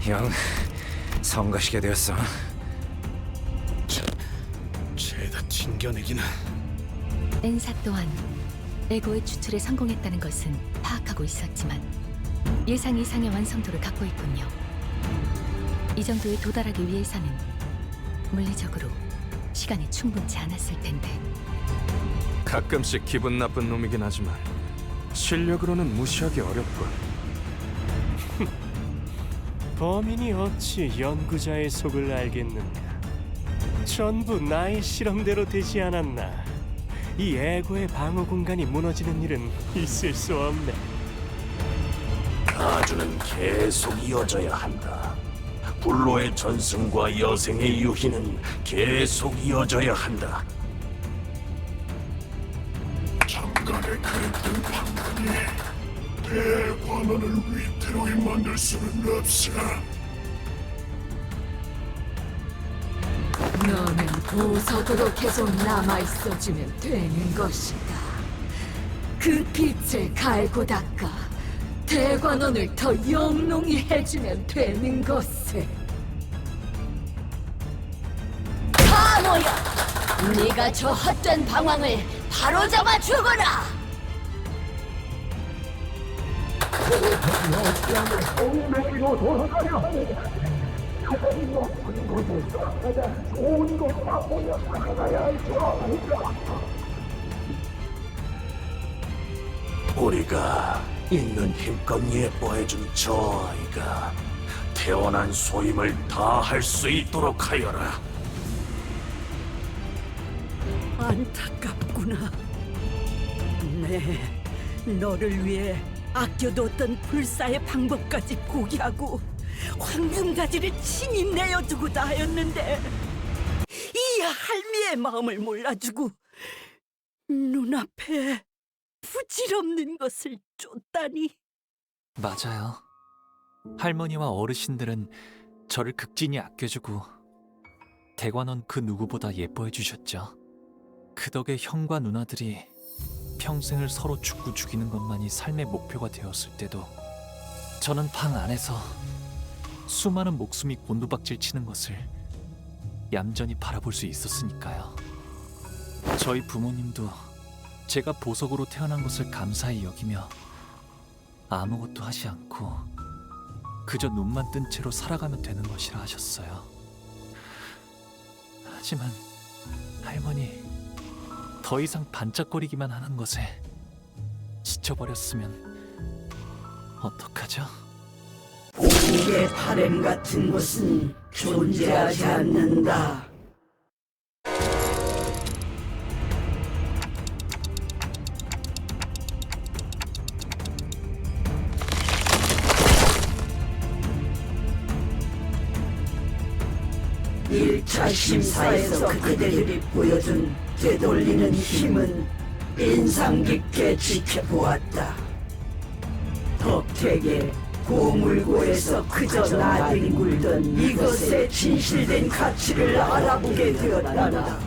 영 성가시게 되었어. 죄다 튕겨내기는. 엔사 또한 에고의 추출에 성공했다는 것은 파악하고 있었지만 예상 이상의 완성도를 갖고 있군요. 이 정도에 도달하기 위해서는 물리적으로 시간이 충분치 않았을 텐데. 가끔씩 기분 나쁜 놈이긴 하지만 실력으로는 무시하기 어렵군. 범인이 어찌 연구자의 속을 알겠는가? 전부 나의 실험대로 되지 않았나? 이 에고의 방어 공간이 무너지는 일은 있을 수 없네. 가주는 계속 이어져야 한다. 불로의 전승과 여생의 유희는 계속 이어져야 한다. 잠깐의 그랬던 방문이 대관원을 위태로이 만들 수는 없어. 너는 보석으로 계속 남아있어주면 되는 것이다. 그 빛을 갈고 닦아 대관원을 더 영롱히 해주면 되는 것을. 바모여! 네가 저 헛된 방황을 바로잡아 주거라! 우리가 있는 힘껏 예뻐해준 저 아이가 태어난 소임을 다 할 수 있도록 하여라. 안타깝구나. 네, 너를 위해 아껴뒀던 불사의 방법까지 포기하고 황금가지를 친히 내어주고자 하였는데 이 할미의 마음을 몰라주고 눈앞에 부질없는 것을 쫓다니. 맞아요. 할머니와 어르신들은 저를 극진히 아껴주고 대관원 그 누구보다 예뻐해 주셨죠. 그 덕에 형과 누나들이 평생을 서로 죽고 죽이는 것만이 삶의 목표가 되었을 때도 저는 방 안에서 수많은 목숨이 곤두박질 치는 것을 얌전히 바라볼 수 있었으니까요. 저희 부모님도 제가 보석으로 태어난 것을 감사히 여기며 아무것도 하지 않고 그저 눈만 뜬 채로 살아가면 되는 것이라 하셨어요. 하지만 할머니, 더 이상 반짝거리기만 하는 것에 지쳐버렸으면 어떡하죠? 우리의 바램 같은 것은 존재하지 않는다. 일차 심사에서 그대들이 보여준 되돌리는 힘은 인상 깊게 지켜보았다. 덕택에 고물고에서 그저 나뒹굴던 이것의 진실된 가치를 알아보게 되었단다.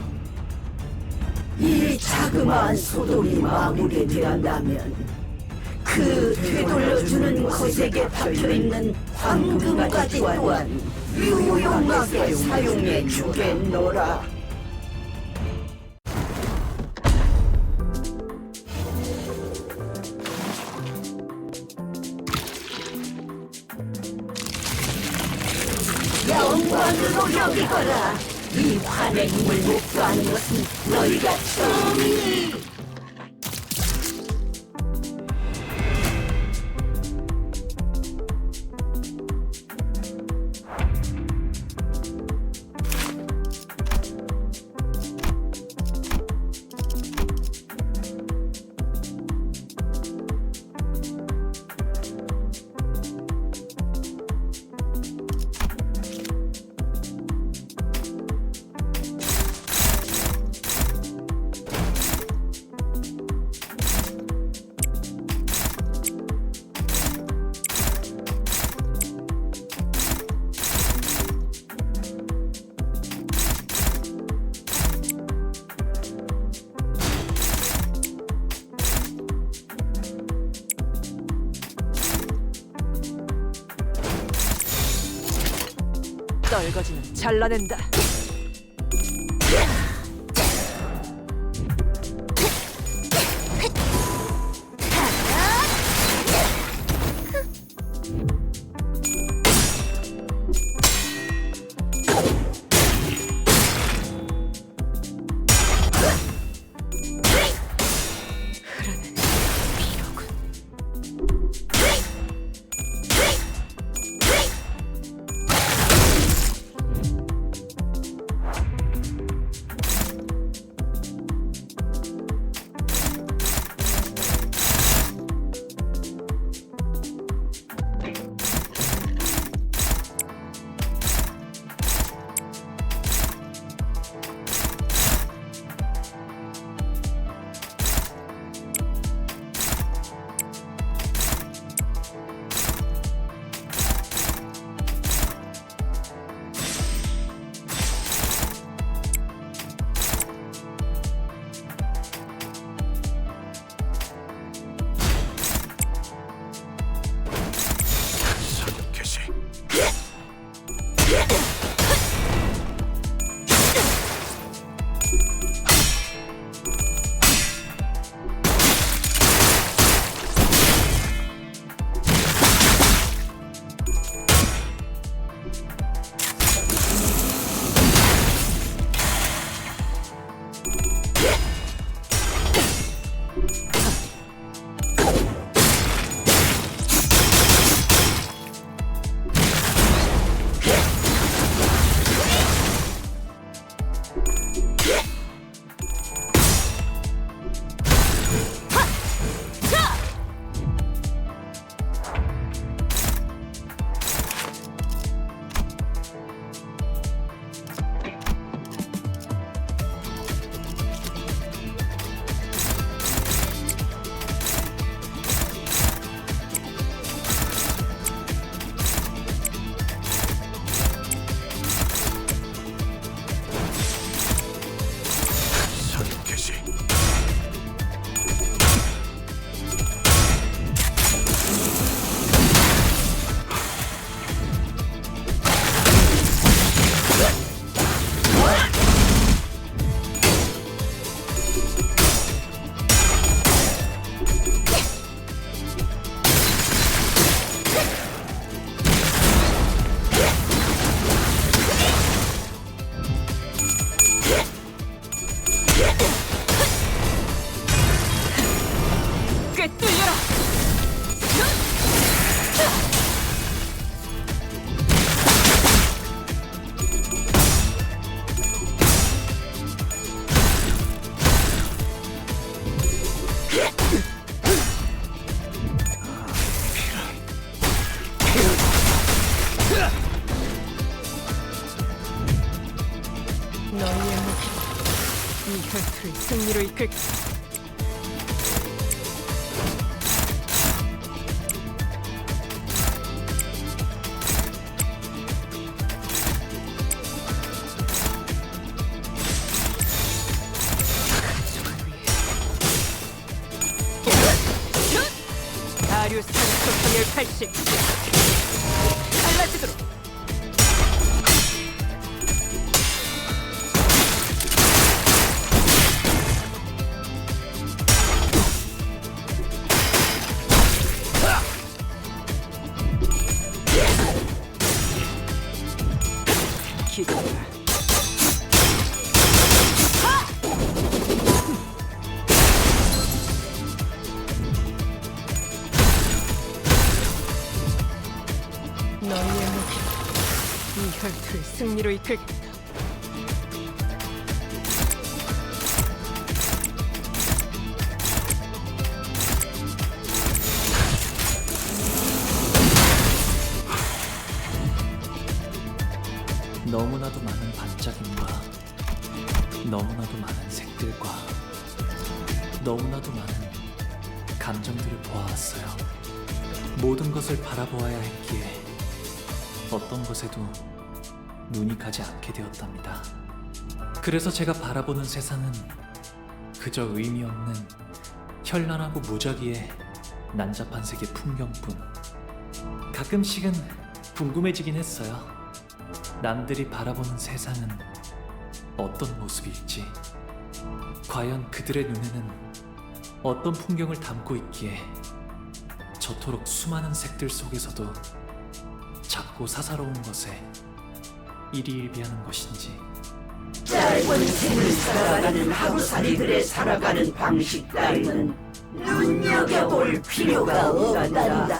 이 자그마한 소동이 마무리되었다면 그 되돌려주는 것에게 박혀있는 황금가지 또한 유용하게 사용해 주겠노라. 영광으로 여기거라. 이 환행을 목도하는 것은 너희가 처음이니. 떨거지는 잘라낸다. 너희의 목표 이 혈투를 승리로 이끌. 다리우스 소통열 80 갈라지도록. 기다려라. 너희의 목표 이 혈투를 승리로 이끌겠다. 너무나도 많은 반짝임과 너무나도 많은 색들과 너무나도 많은 감정들을 보아왔어요. 모든 것을 바라보아야 했기에 어떤 것에도 눈이 가지 않게 되었답니다. 그래서 제가 바라보는 세상은 그저 의미 없는 현란하고 무작위의 난잡한 세계 풍경뿐. 가끔씩은 궁금해지긴 했어요. 남들이 바라보는 세상은 어떤 모습일지, 과연 그들의 눈에는 어떤 풍경을 담고 있기에 저토록 수많은 색들 속에서도 작고 사사로운 것에 일희일비하는 것인지. 짧은 생을 살아가는 하루살이들의 살아가는 방식 따위는 눈여겨볼 필요가 없단다.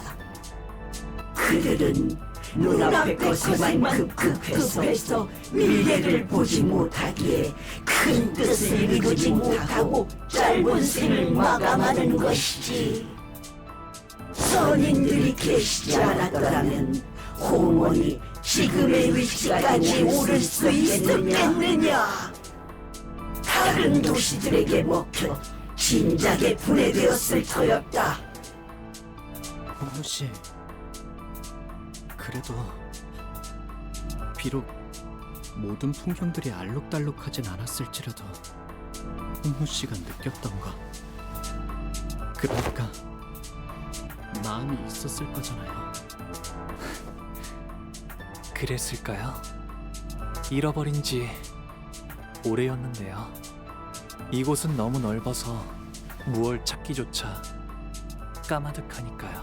그들은 눈앞의 것에만 급급해서 미래를 보지 못하기에 큰 뜻을 이루지 못하고 짧은 생을 마감하는 것이지. 선인들이 계시지 않았더라면 홍원이 지금의 위치까지 오를 수 있었겠느냐? 다른 도시들에게 먹혀 진작에 분해되었을 터였다. 홍무씨, 그래도 비록 모든 풍경들이 알록달록하진 않았을지라도 홍무씨가 느꼈던 거, 그러니까 마음이 있었을 거잖아요. 그랬을까요? 잃어버린 지 오래였는데요. 이곳은 너무 넓어서 무얼 찾기조차 까마득하니까요.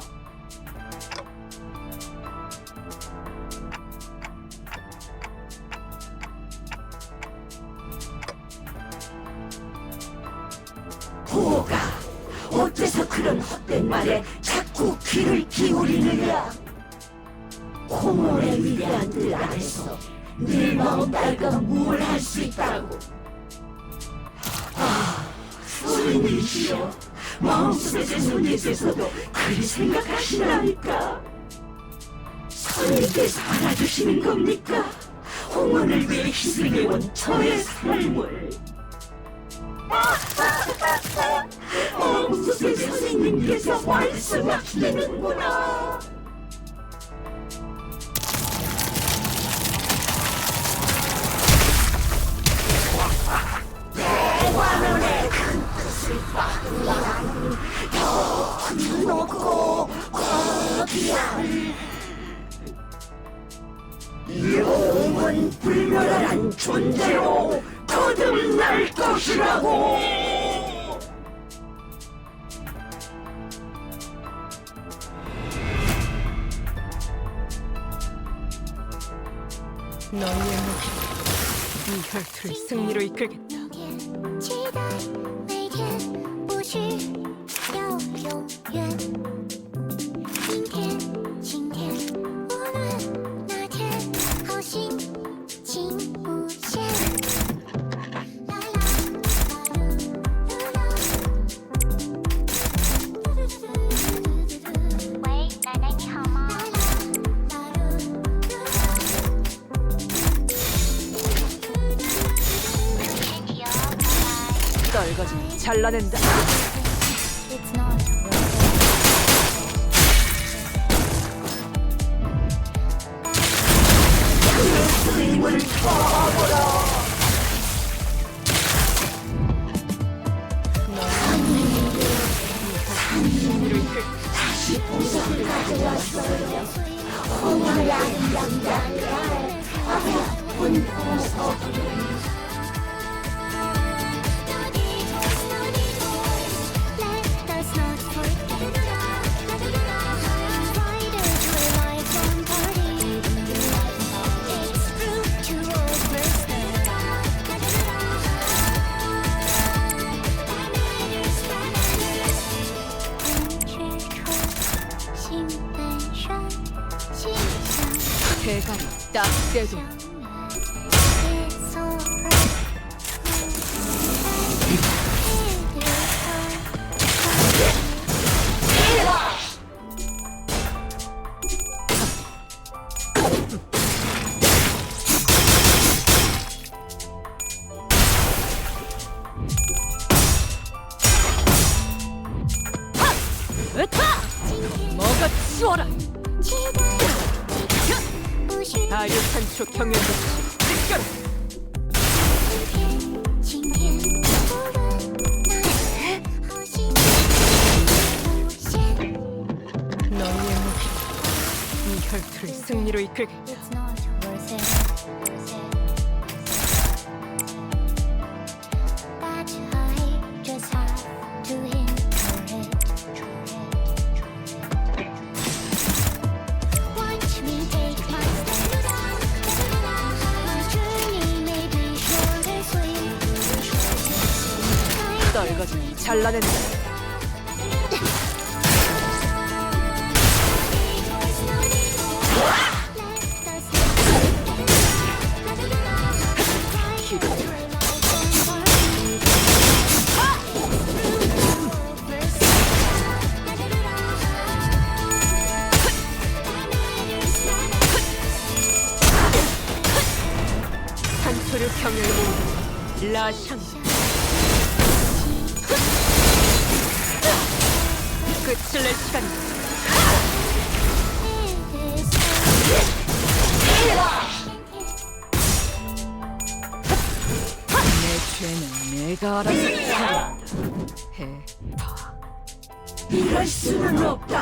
보가 어째서 그런 헛된 말에 자꾸 귀를 기울이느냐? 홍원의 위대한 뜰 안에서 네 마음 따위가 뭘 할 수 있다고? 선생님이시여, 마음속의 손님께서도 그리 생각하시라니까. 선생님께서 알아주시는 겁니까? 홍원을 위해 희생해온 저의 삶을. 마음속의 선생님께서 말씀하시는구나. 대관원의 큰 뜻을 받으려면 더 높고 거대한 영원 불멸한 존재로 거듭날 것이라고. 너희의 목이 이 혈투를 승리로 이끌겠다. 期待每天不需要永远。今天，今天，无论哪天，好心情无限。啦啦喂，奶奶你好吗？ 떨거지면 잘라낸다. It's not 힘을 퍼보라. 다시 보석을 가져왔어요. 홍어의 아름답다. 아픈 보석을. Let us not forget. Fighters with life on party. It's true to 대가리 딱 떼도 It's alright. 으타! 먹어 치워라! 아류탄초 경연도 직결! 너희의 목이 이 혈투를 승리로 이끌겠다. It's not worth That I just have to endure it. Watch me take my step. My journey may be short and sweet. 떨거지면 잘라낸다. 산소류 경을 모으는 라샹. 끝을 낼 시간이다. 내 죄는 내가 알아서 처리한다. 해봐. 이럴 수는 없다.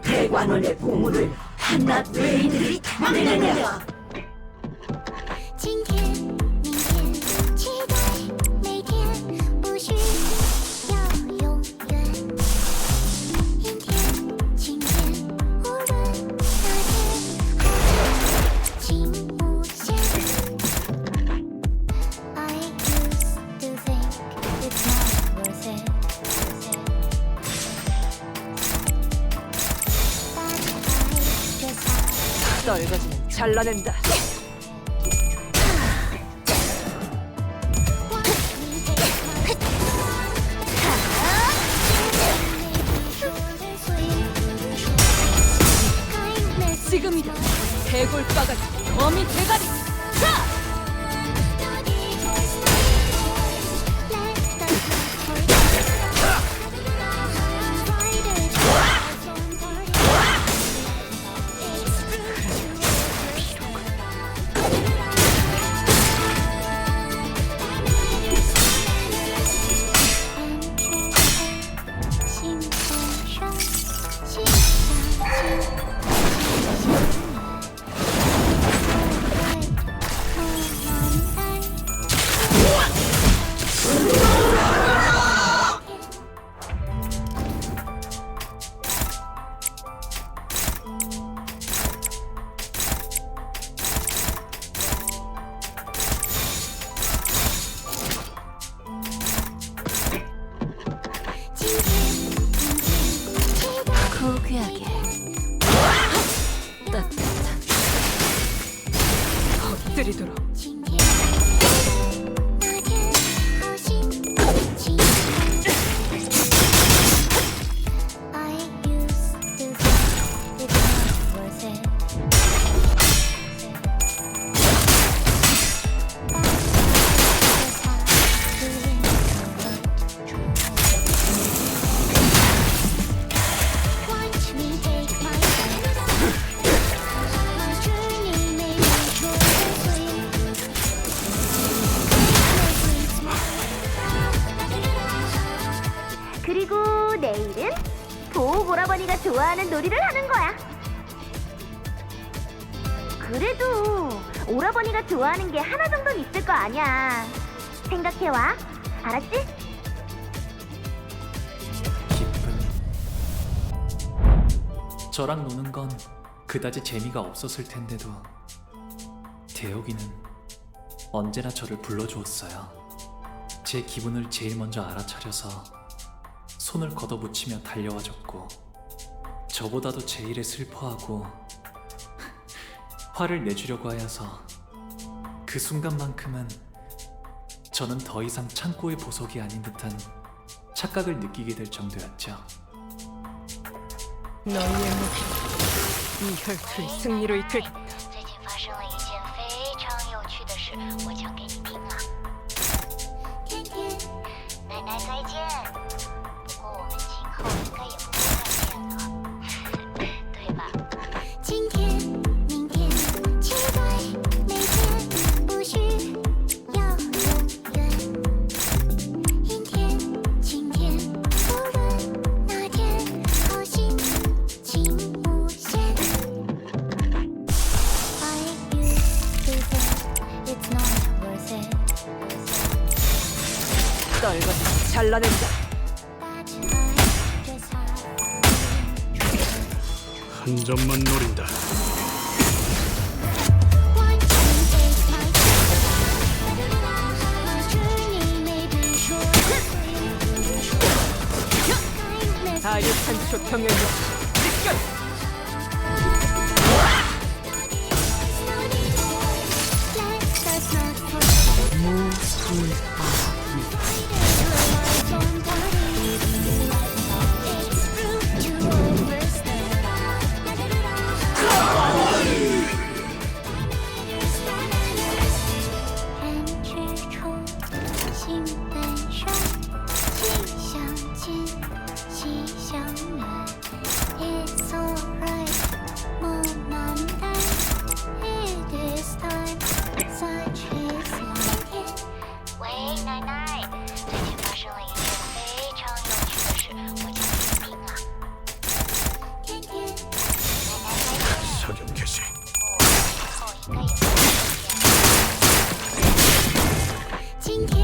대관원의 보물을 한낱 외인들이 탐내느냐. 今天、明天，期待每天，不需要永远。阴天、晴天，无论哪天，好情无限。I used to think it's not worth it. But I just have 떨거지면 잘라낸다. 지금이다. 대골바가지 거미 대가리. 자! 고귀하게 따뜻한 엎드리도록. 그리고 내일은 보호 오라버니가 좋아하는 놀이를 하는 거야. 그래도 오라버니가 좋아하는 게 하나 정도는 있을 거 아니야. 생각해와. 알았지? 기쁜. 저랑 노는 건 그다지 재미가 없었을 텐데도 대혁이는 언제나 저를 불러주었어요. 제 기분을 제일 먼저 알아차려서 손을 걷어붙이며 달려와줬고 저보다도 제 일에 슬퍼하고 화를 내주려고 하여서 그 순간만큼은 저는 더 이상 창고의 보석이 아닌 듯한 착각을 느끼게 될 정도였죠. 너희의 목이 이 혈투의 승리로 이끌겠다. 最近发生了一件非常有趣的事，我讲给你听啊。天天，奶奶再见。不过我们今后应该也不会再见了，对吧？今天、明天，期待每天，不需要永远。阴天、晴天，无论哪天，好心情无限。I used to 떨거지 잘라낸다. 한 점만 노린다. 다류 산초 경영력 직결. It's alright, mom and dad. It is time, such is life. 喂，奶奶，最近发生了一件非常有趣的事，我叫你听啊。天天，奶奶再见。 석영 개시. 后应该也不会今天。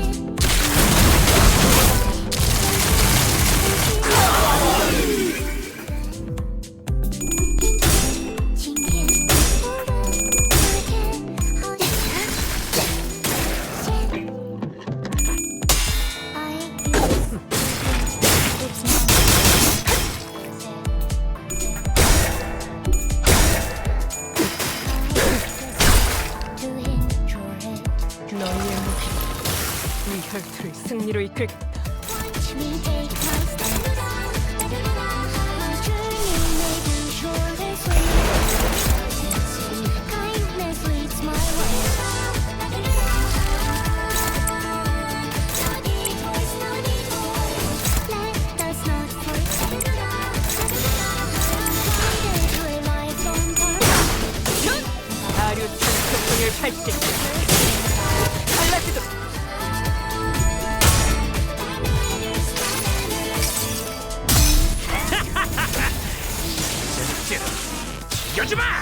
너희의 목이 이 혈투를 승리로 이끌겠다. 다류 산초 통일 80. 갈라지도록. 여지 마.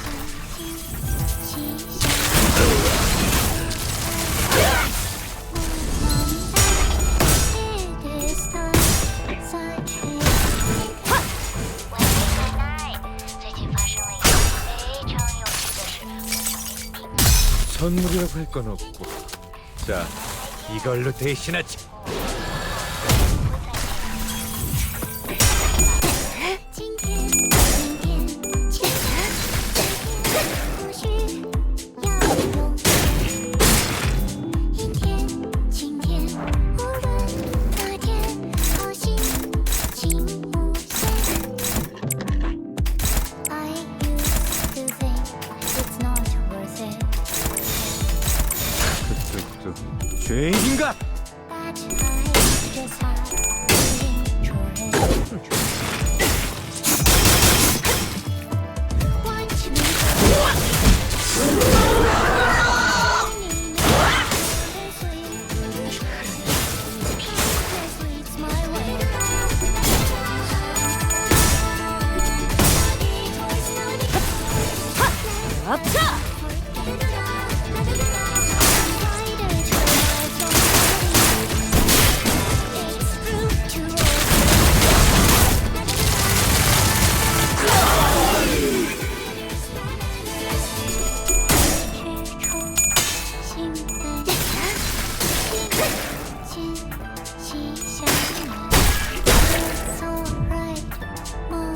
선물이라고 할 건 없고. 자, 이걸로 대신하지. 죄인인가?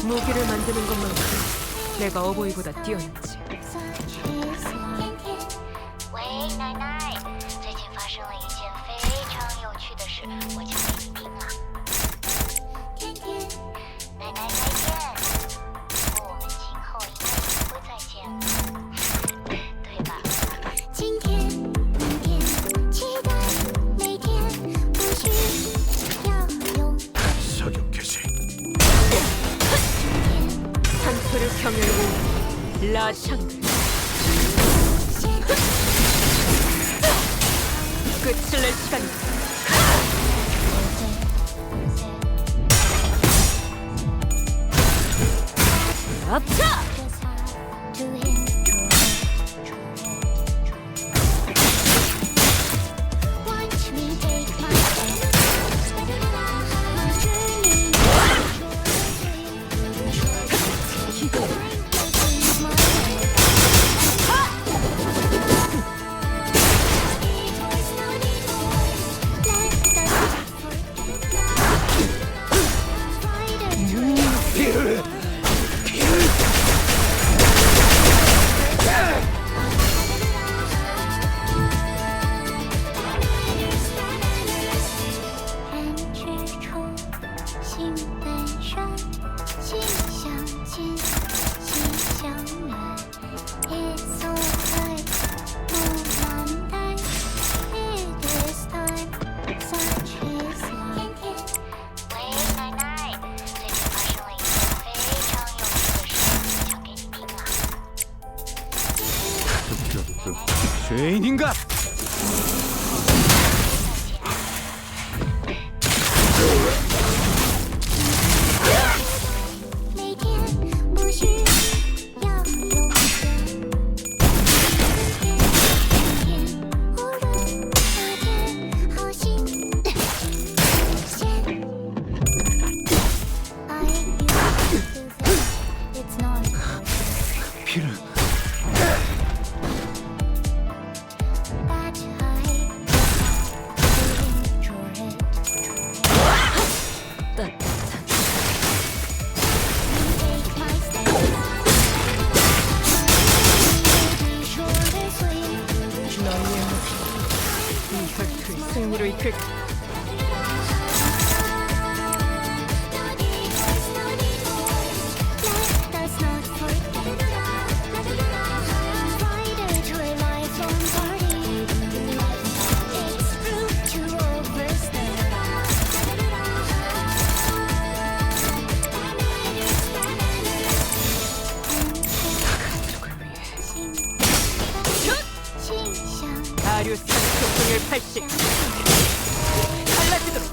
무기를 만드는 것만큼 내가 어버이보다 뛰어났지. 喂，奶奶，最近发生了一件非常有趣的事，我讲给你听啊。天天，奶奶再见。不过我们今后应该也不会再见了，对吧？今天、明天，期待每天，不需要永远。 석영 개시. 산토를 경멸고 라샹드. 끝을 낼 시간이다. 앞차! 죄인인가? 피를 너희의 목이 이 혈투를 승리로 이끌까? 다리우스 총통을 80 갈라지도록.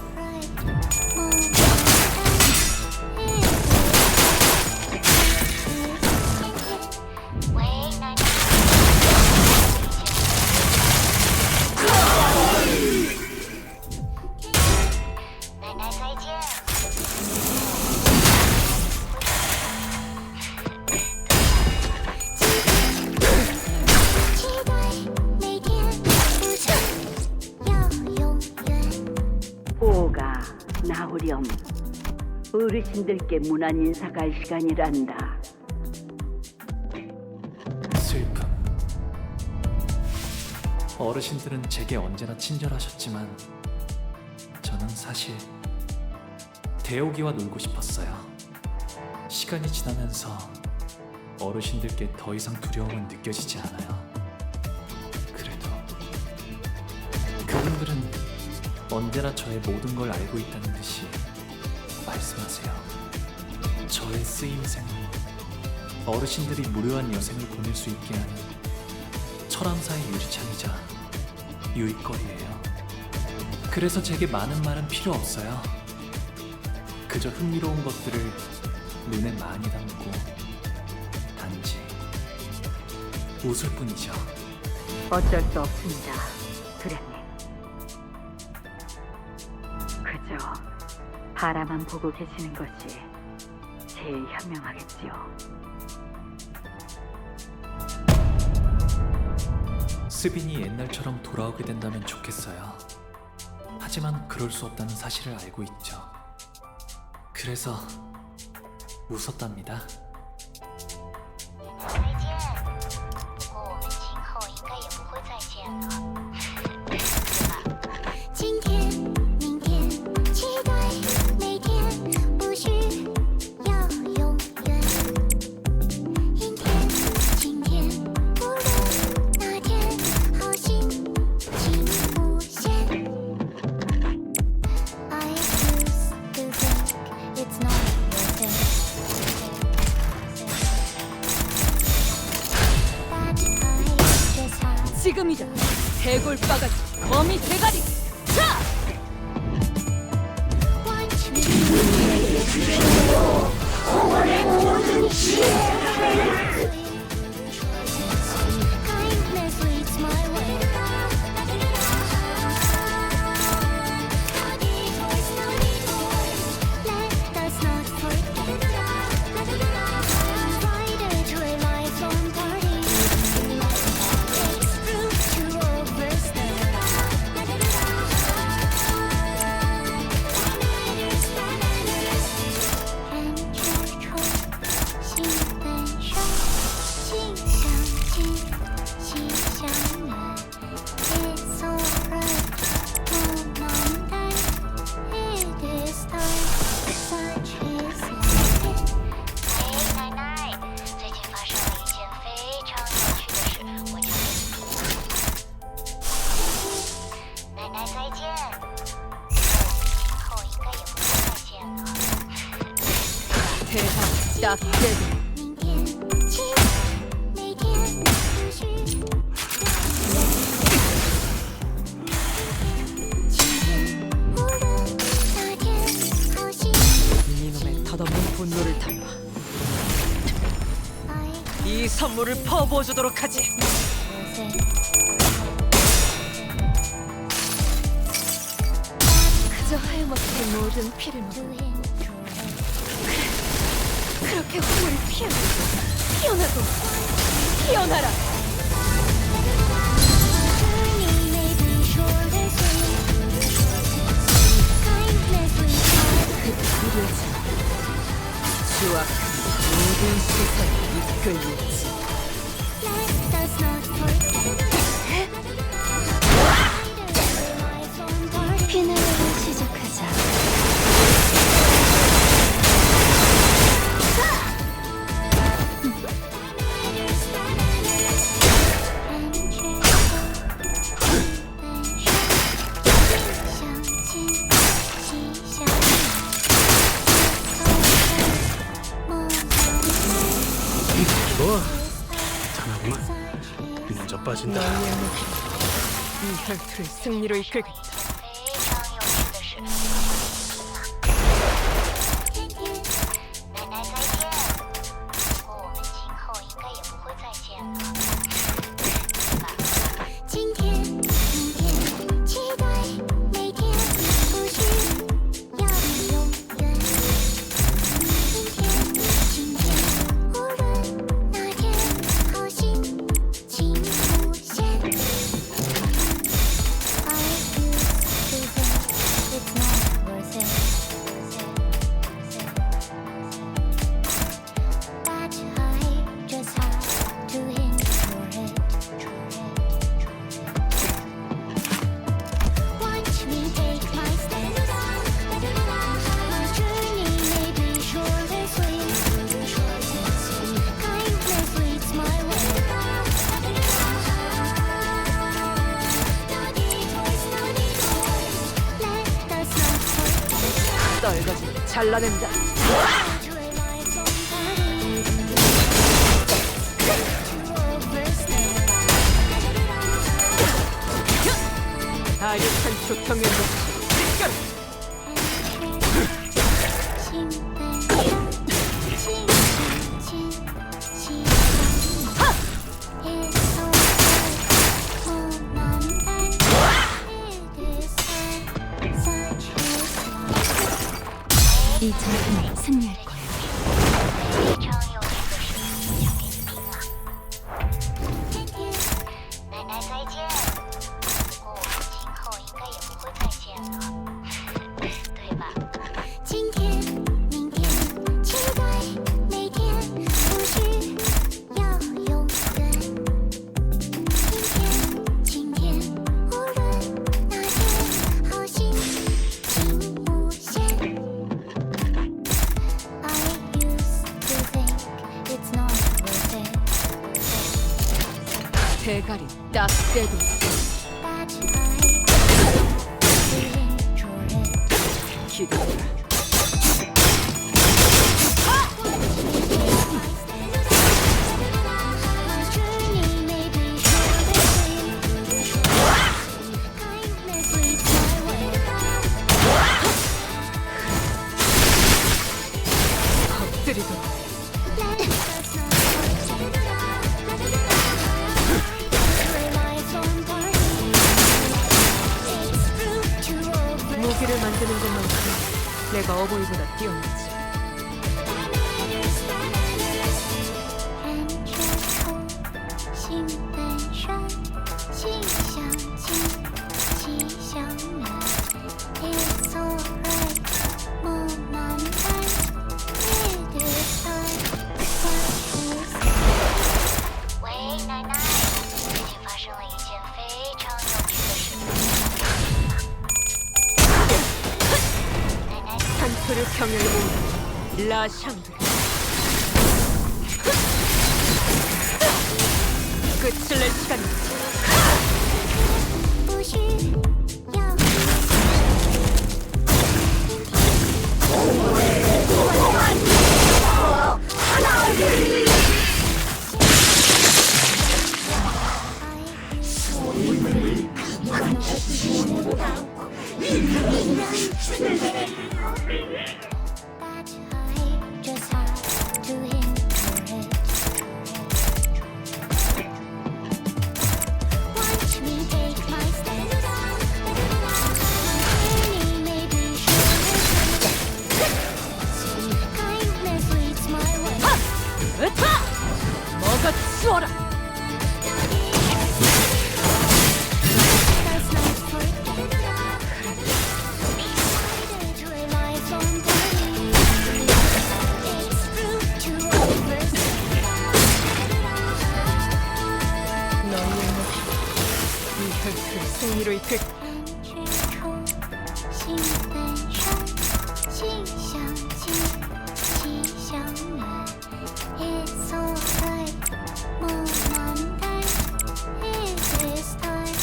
오가 나오렴. 어르신들께 문안 인사갈 시간이란다. 슬픔. 어르신들은 제게 언제나 친절하셨지만 저는 사실 대오기와 놀고 싶었어요. 시간이 지나면서 어르신들께 더 이상 두려움은 느껴지지 않아요. 그래도 그분들은 언제나 저의 모든 걸 알고 있다는 듯이 말씀하세요. 저의 쓰임새는 어르신들이 무료한 여생을 보낼 수 있게 하는 철암사의 유리창이자 유익거리예요. 그래서 제게 많은 말은 필요 없어요. 그저 흥미로운 것들을 눈에 많이 담고 단지 웃을 뿐이죠. 어쩔 수 없습니다, 수련님. 그저 바라만 보고 계시는 것이 제일 현명하겠지요. 스빈이 옛날처럼 돌아오게 된다면 좋겠어요. 하지만 그럴 수 없다는 사실을 알고 있죠. 그래서 웃었답니다. 今天、明天，期待每天，不需要永远。阴天、晴天，无论哪天，好心情无限。I used to think it's not your day. That I just had. 지금이다. 대골바가지 거미 대가리. 자! Kindness leads my way. Let us not forget. Invited to a lifelong party. Takes proof to overstay. And control. 心本善，心相近，心相暖。It's alright，不难担。It is time, such is life。喂，奶奶，最近发生了一件非常有趣的事，我讲给你听。奶奶再见，今后应该也不会再见了。 대상 딱 제대로. 明天，期待每天，不需 선물을 퍼부어주도록 하지. 그저 하염없이 모든 피를 먹고 그렇게 화물을 피하고 피어나고 피어나라. 이루어진 추악한 모든 세상을 이끌리지. 피날레를 시작하자. 좋아. 편하구만. 먼저 빠진다. 이 혈투를 승리로 이끌겠다. 떨거지 잘라낸다. 아력한 조경의 목숨 이 전투는 승리할 거야. 대가리 딱 떼고 기도해라. 엎드리도록. 무기를 만드는 것만큼 내가 어버이보다 뛰어나지. 산토르 평열봉 라샹드 끝을 낼 시간이다. 혈투를 승리로 이끌 安之初，心本善，心相近，心相远。It's alright，莫难待。It is time，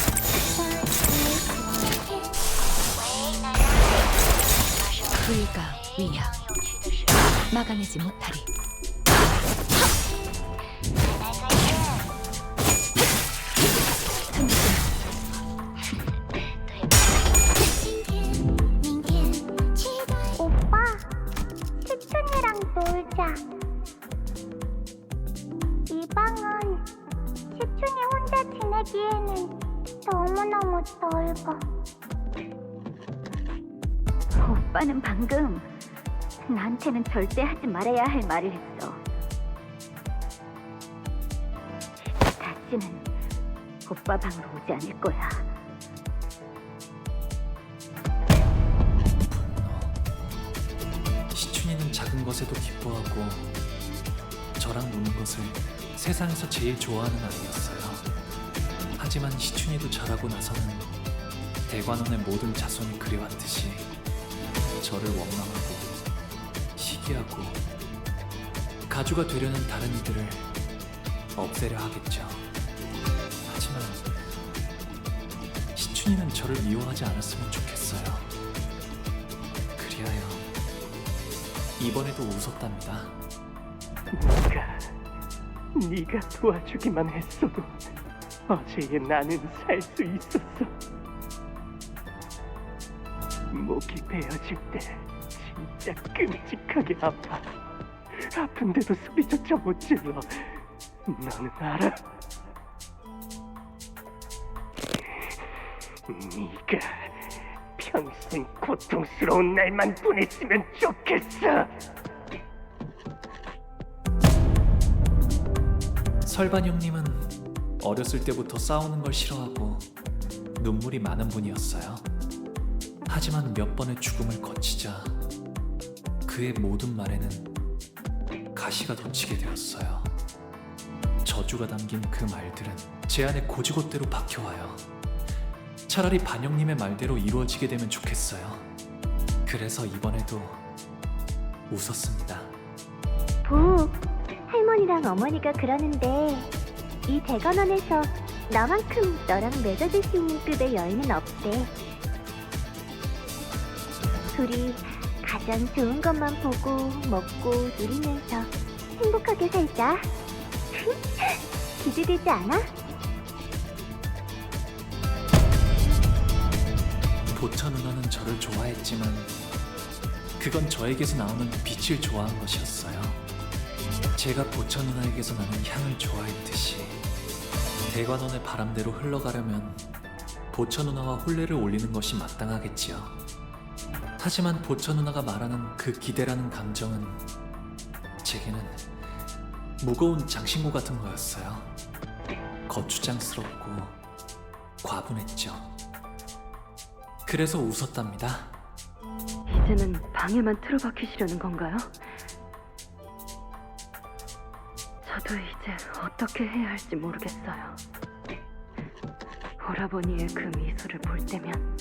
再会昨天。 불가 위야 막아내지 못하리. 오빠, 시춘이랑 놀자. 이 방은 시춘이 혼자 지내기에는 너무너무 넓어. 오빠는 방금 나한테는 절대 하지 말아야 할 말을 했어. 다시는 오빠 방으로 오지 않을 거야. 시춘이는 작은 것에도 기뻐하고 저랑 노는 것을 세상에서 제일 좋아하는 아이였어요. 하지만 시춘이도 자라고 나서는 대관원의 모든 자손이 그래왔듯이 저를 원망하고 시기하고 가주가 되려는 다른 이들을 없애려 하겠죠. 하지만 시춘이는 저를 미워하지 않았으면 좋겠어요. 그리하여 이번에도 웃었답니다. 네가 도와주기만 했어도 어제의 나는 살 수 있었어. 목이 베어질 때 진짜 끔찍하게 아파. 아픈데도 소리조차 못 질러. 너는 알아? 네가 평생 고통스러운 날만 보냈으면 좋겠어. 설반 형님은 어렸을 때부터 싸우는 걸 싫어하고 눈물이 많은 분이었어요. 하지만 몇 번의 죽음을 거치자 그의 모든 말에는 가시가 돋치게 되었어요. 저주가 담긴 그 말들은 제 안에 고지곳대로 박혀와요. 차라리 반영님의 말대로 이루어지게 되면 좋겠어요. 그래서 이번에도 웃었습니다. 부, 할머니랑 어머니가 그러는데 이 대관원에서 나만큼 너랑 맺어질 수 있는 급의 여인은 없대. 둘이 가장 좋은 것만 보고 먹고 누리면서 행복하게 살자. 기대되지 않아? 보차 누나는 저를 좋아했지만 그건 저에게서 나오는 빛을 좋아한 것이었어요. 제가 보차 누나에게서 나는 향을 좋아했듯이 대관원의 바람대로 흘러가려면 보차 누나와 혼례를 올리는 것이 마땅하겠지요. 하지만 보차 누나가 말하는 그 기대라는 감정은 제게는 무거운 장신구 같은 거였어요. 거추장스럽고 과분했죠. 그래서 웃었답니다. 이제는 방에만 틀어박히시려는 건가요? 저도 이제 어떻게 해야 할지 모르겠어요. 오라버니의 그 미소를 볼 때면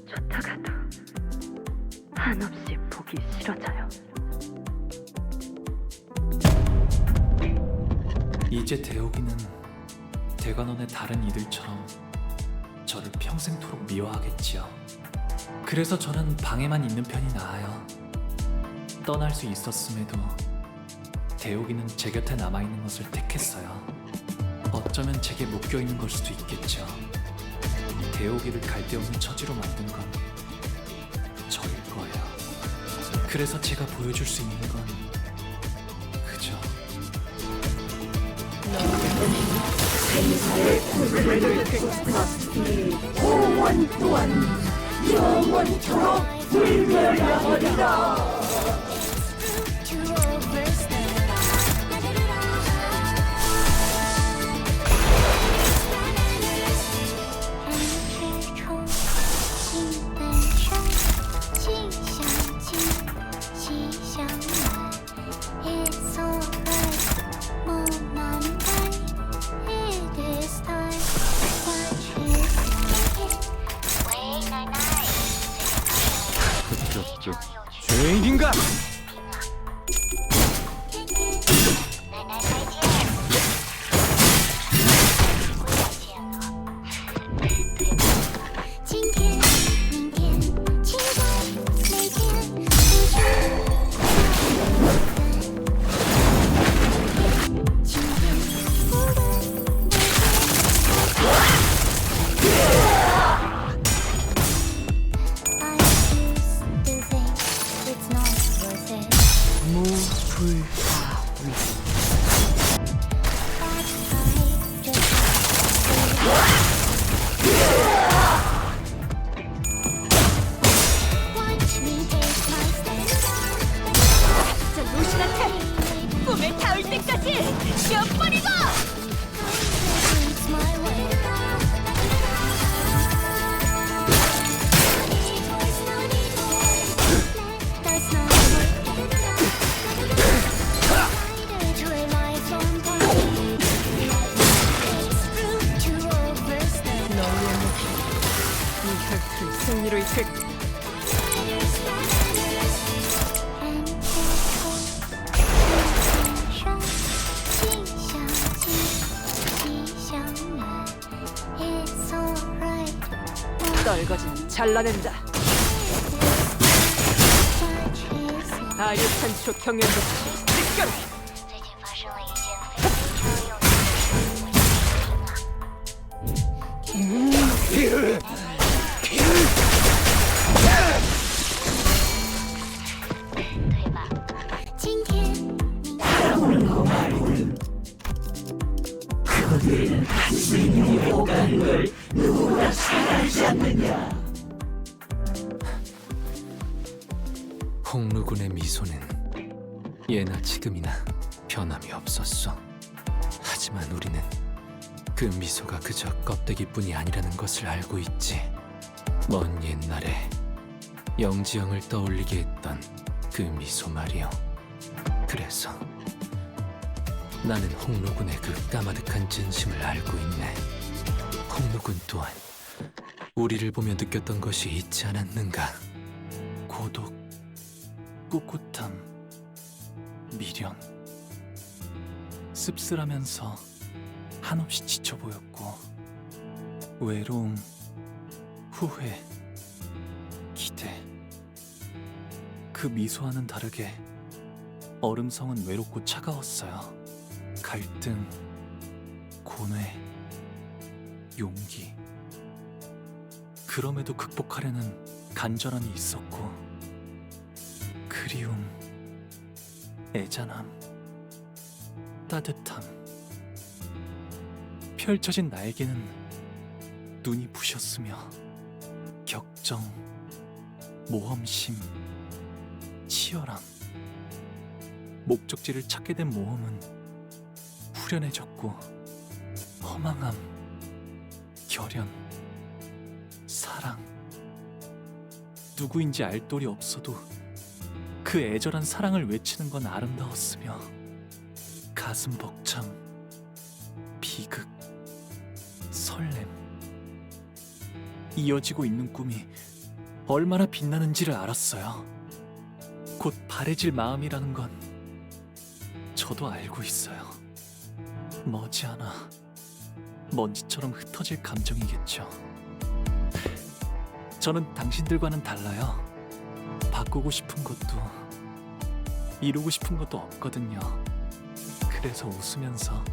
좋다가도 한없이 보기 싫어져요. 이제 대옥이는 대관원의 다른 이들처럼 저를 평생토록 미워하겠지요. 그래서 저는 방에만 있는 편이 나아요. 떠날 수 있었음에도 대옥이는 제 곁에 남아있는 것을 택했어요. 어쩌면 제게 묶여있는 걸 수도 있겠죠. 대옥이를 갈데없는 처지로 만든 건 저일 거예요. 그래서 제가 보여줄 수 있는 건 그저 공원 또한 영원토록 불멸하리라. It's alright, Watch me take my stand. 저 루시한테 꿈에 닿을 때까지 쉬어버리고! Leads my way. That's not to a lifelong bond. It's rude to overstep. 너의 목표 이 혈투를 승리로 이끌 떨거지는 잘라낸다. 아류탄초 경연조치 직결. 그들은 스님이 오가는 걸 누구나 잘 알지 않느냐. 홍루군의 미소는 예나 지금이나 변함이 없었어. 하지만 우리는 그 미소가 그저 껍데기뿐이 아니라는 것을 알고 있지. 먼 옛날에 영지영을 떠올리게 했던 그 미소 말이요. 그래서 나는 홍루군의 그 까마득한 진심을 알고 있네. 홍루군 또한 우리를 보며 느꼈던 것이 있지 않았는가. 고독, 꿋꿋함, 미련. 씁쓸하면서 한없이 지쳐 보였고, 외로움, 후회, 기대. 그 미소와는 다르게 얼음성은 외롭고 차가웠어요. 갈등, 고뇌, 용기. 그럼에도 극복하려는 간절함이 있었고, 그리움, 애잔함, 따뜻함. 펼쳐진 날개는 눈이 부셨으며, 격정, 모험심, 치열함. 목적지를 찾게 된 모험은 후련해졌고, 허망함, 결연, 사랑. 누구인지 알 도리 없어도 그 애절한 사랑을 외치는 건 아름다웠으며, 가슴 벅참, 비극, 설렘. 이어지고 있는 꿈이 얼마나 빛나는지를 알았어요. 곧 바래질 마음이라는 건 저도 알고 있어요. 머지않아 먼지처럼 흩어질 감정이겠죠. 저는 당신들과는 달라요. 바꾸고 싶은 것도 이루고 싶은 것도 없거든요. 그래서 웃으면서,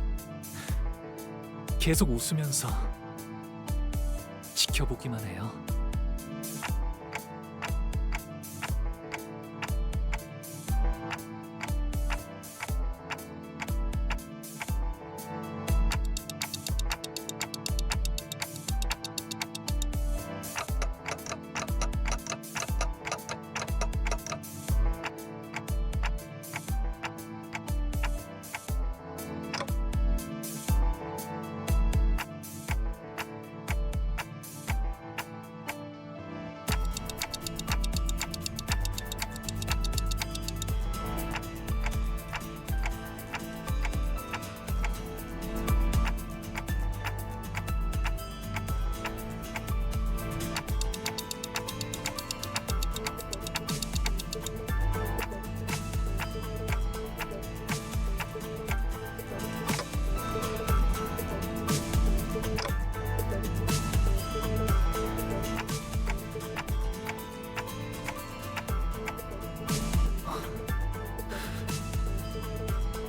계속 웃으면서 지켜보기만 해요.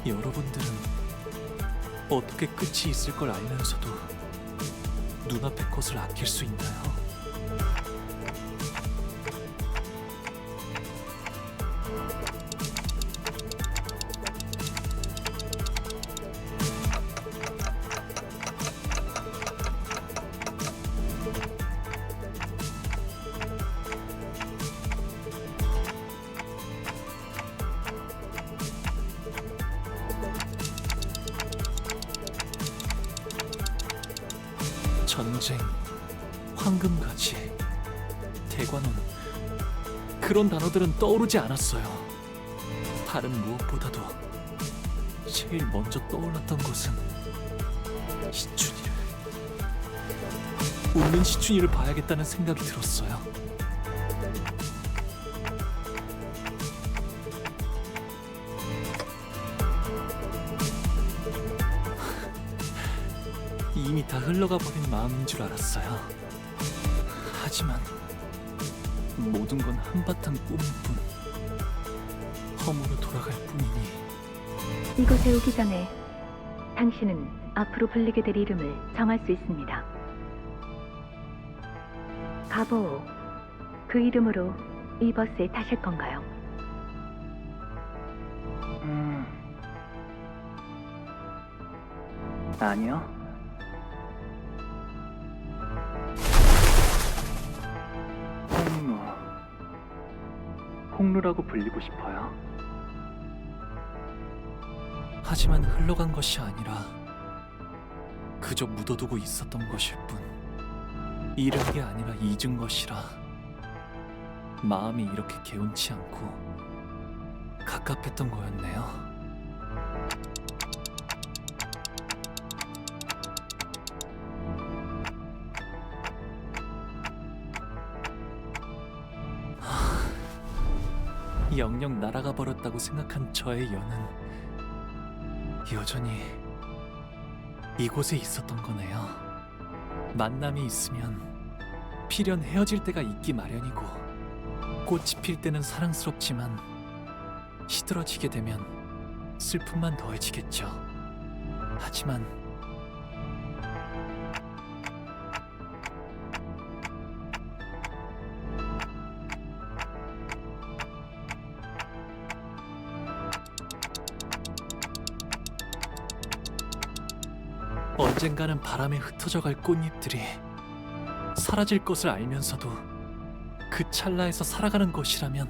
여러분들은 어떻게 끝이 있을 걸 알면서도 눈앞의 것을 아낄 수 있나요? 전쟁, 황금가지, 대관원, 그런 단어들은 떠오르지 않았어요. 다른 무엇보다도 제일 먼저 떠올랐던 것은 시춘이를, 웃는 시춘이를 봐야겠다는 생각이 들었어요. 이미 다 흘러가 버린 마음인 줄 알았어요. 하지만 모든 건 한바탕 꿈일 뿐, 허무로 돌아갈 뿐이니. 이곳에 오기 전에 당신은 앞으로 불리게 될 이름을 정할 수 있습니다. 가보오, 그 이름으로 이 버스에 타실 건가요? 아니요. 홍루라고 불리고 싶어요. 하지만 흘러간 것이 아니라 그저 묻어두고 있었던 것일 뿐, 잃은 게 아니라 잊은 것이라 마음이 이렇게 개운치 않고 갑갑했던 거였네요. 영영 날아가 버렸다고 생각한 저의 연은 여전히 이곳에 있었던 거네요. 만남이 있으면 필연 헤어질 때가 있기 마련이고, 꽃이 필 때는 사랑스럽지만 시들어지게 되면 슬픔만 더해지겠죠. 하지만 언젠가는 바람에 흩어져 갈 꽃잎들이 사라질 것을 알면서도 그 찰나에서 살아가는 것이라면,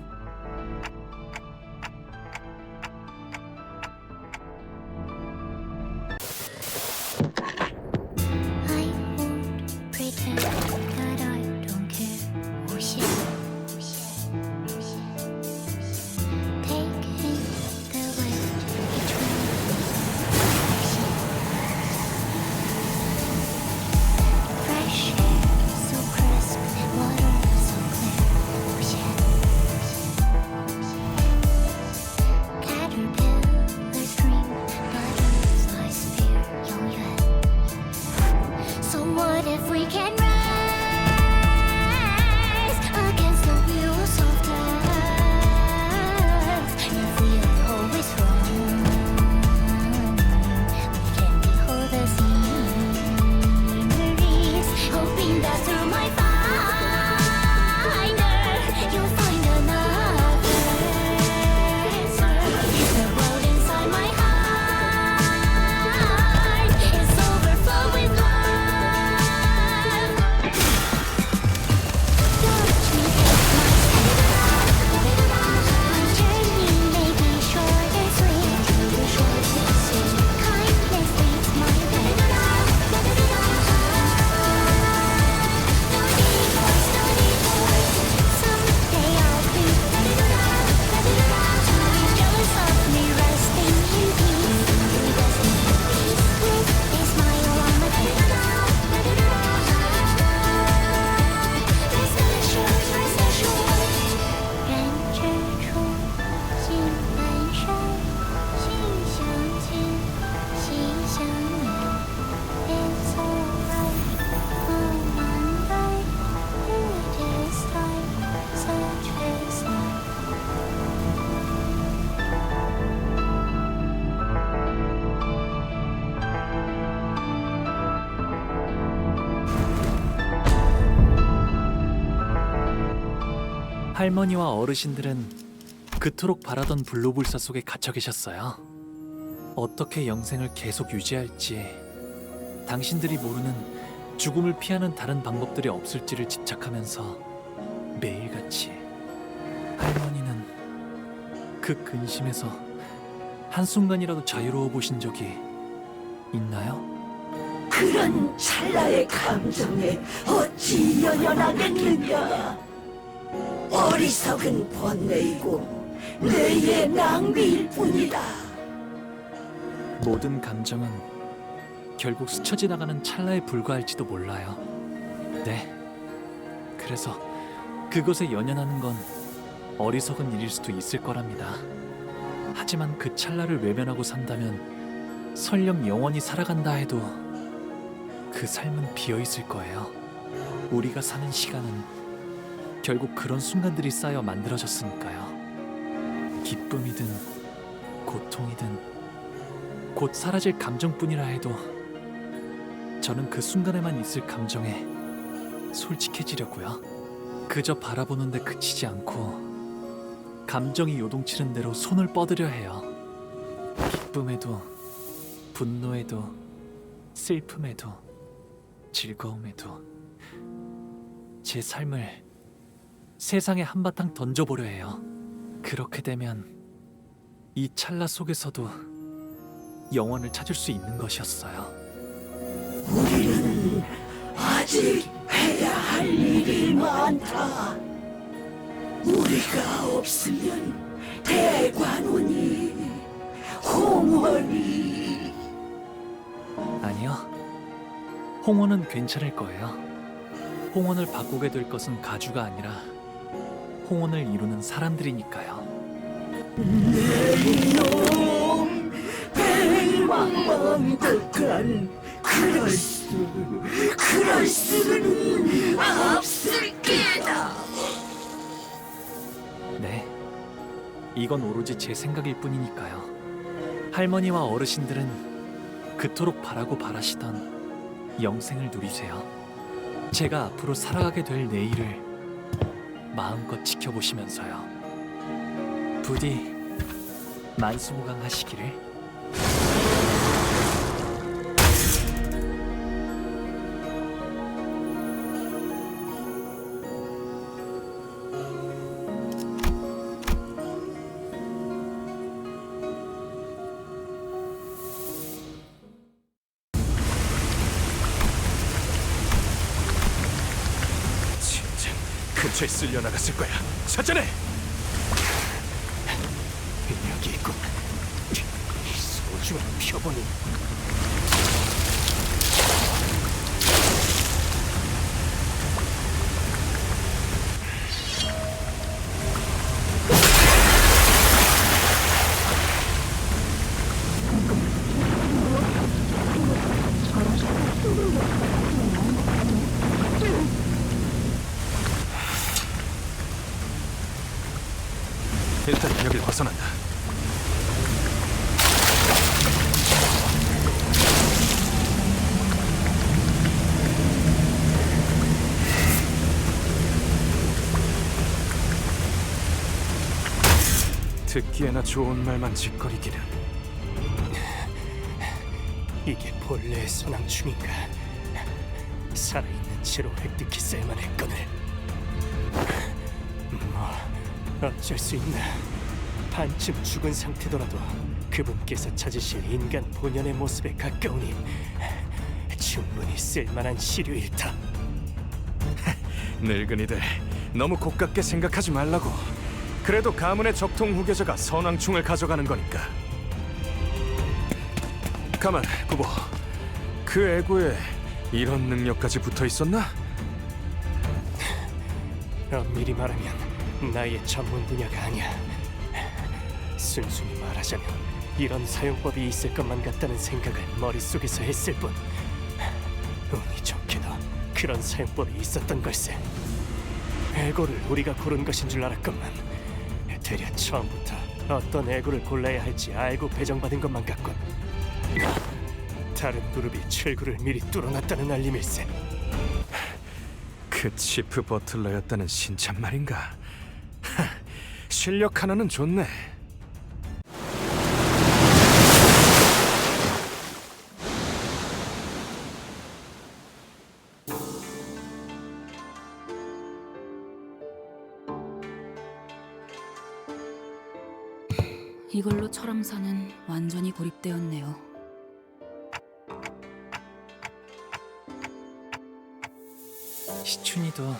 I won't pretend that I don't care. 무시해. Taking the weight between fresh air, so crisp, water so clear. 무시해. Caterpillars dream, butterflies fear. 영유해. So what if we can rise against the wheels of death? If we are always wrong, we can behold the sceneries, hoping that through my finder you'll find another. The world inside my heart is overflow with love. Watch me take my my journey may be short and sweet, too short to see. Kindness leads my way. No divorce. Someday I'll be jealous of me resting in peace. With a smile on my face. Rest assured,人之初，性本善，性相近，习相远。It's alright, on Monday, it is time, such is life. 할머니와 어르신들은 그토록 바라던 불로불사 속에 갇혀 계셨어요. 어떻게 영생을 계속 유지할지, 당신들이 모르는 죽음을 피하는 다른 방법들이 없을지를 집착하면서 매일같이 할머니는 그 근심에서 한순간이라도 자유로워 보신 적이 있나요? 그런 찰나의 감정에 어찌 연연하겠느냐. 어리석은 번뇌이고 뇌의 낭비일 뿐이다. 모든 감정은 결국 스쳐 지나가는 찰나에 불과할지도 몰라요. 네. 그래서 그것에 연연하는 건 어리석은 일일 수도 있을 거랍니다. 하지만 그 찰나를 외면하고 산다면 설령 영원히 살아간다 해도 그 삶은 비어있을 거예요. 우리가 사는 시간은 결국 그런 순간들이 쌓여 만들어졌으니까요. 기쁨이든 고통이든 곧 사라질 감정뿐이라 해도 저는 그 순간에만 있을 감정에 솔직해지려고요. 그저 바라보는데 그치지 않고 감정이 요동치는 대로 손을 뻗으려 해요. 기쁨에도 분노에도 슬픔에도 즐거움에도 제 삶을 세상에 한바탕 던져보려 해요. 그렇게 되면 이 찰나 속에서도 영원을 찾을 수 있는 것이었어요. 우리는 아직 해야 할 일이 많다. 우리가 없으면 대관원이, 홍원이. 아니요. 홍원은 괜찮을 거예요. 홍원을 바꾸게 될 것은 가주가 아니라 홍원을 이루는 사람들이니까요. 내 이놈 배왕왕덕한 그럴 수는 없을 게다. 네. 이건 오로지 제 생각일 뿐이니까요. 할머니와 어르신들은 그토록 바라고 바라시던 영생을 누리세요. 제가 앞으로 살아가게 될 내일을 마음껏 지켜보시면서요. 부디 만수무강하시기를. 진작 근처에 쓸려 나갔을 거야. 찾아내. 여기 있군. 소중한 표본이. 일단 여길 벗어난다. 듣기에나 좋은 말만 짓거리기는. 이게 본래의 소낭충인가? 살아있는 채로 획득히 쓸만 했거늘. 뭐 어쩔 수 있나. 반쯤 죽은 상태더라도 그분께서 찾으실 인간 본연의 모습에 가까우니 충분히 쓸만한 시류일 터. 늙은이들 너무 고깝게 생각하지 말라고. 그래도 가문의 적통 후계자가 선왕충을 가져가는 거니까. 가만, 부보. 그 애고에 이런 능력까지 붙어 있었나? 엄밀히 말하면 나의 전문 분야가 아니야. 순순히 말하자면 이런 사용법이 있을 것만 같다는 생각을 머릿속에서 했을 뿐. 운이 좋게도 그런 사용법이 있었던 걸세. 애고를 우리가 고른 것인 줄 알았건만 되려 처음부터 어떤 애고를 골라야 할지 알고 배정받은 것만 같군. 다른 그룹이 출구를 미리 뚫어놨다는 알림일세. 그 치프 버틀러였다는 신참 말인가? 실력 하나는 좋네. 이걸로 철왕사는 완전히 고립되었네요. 시춘이도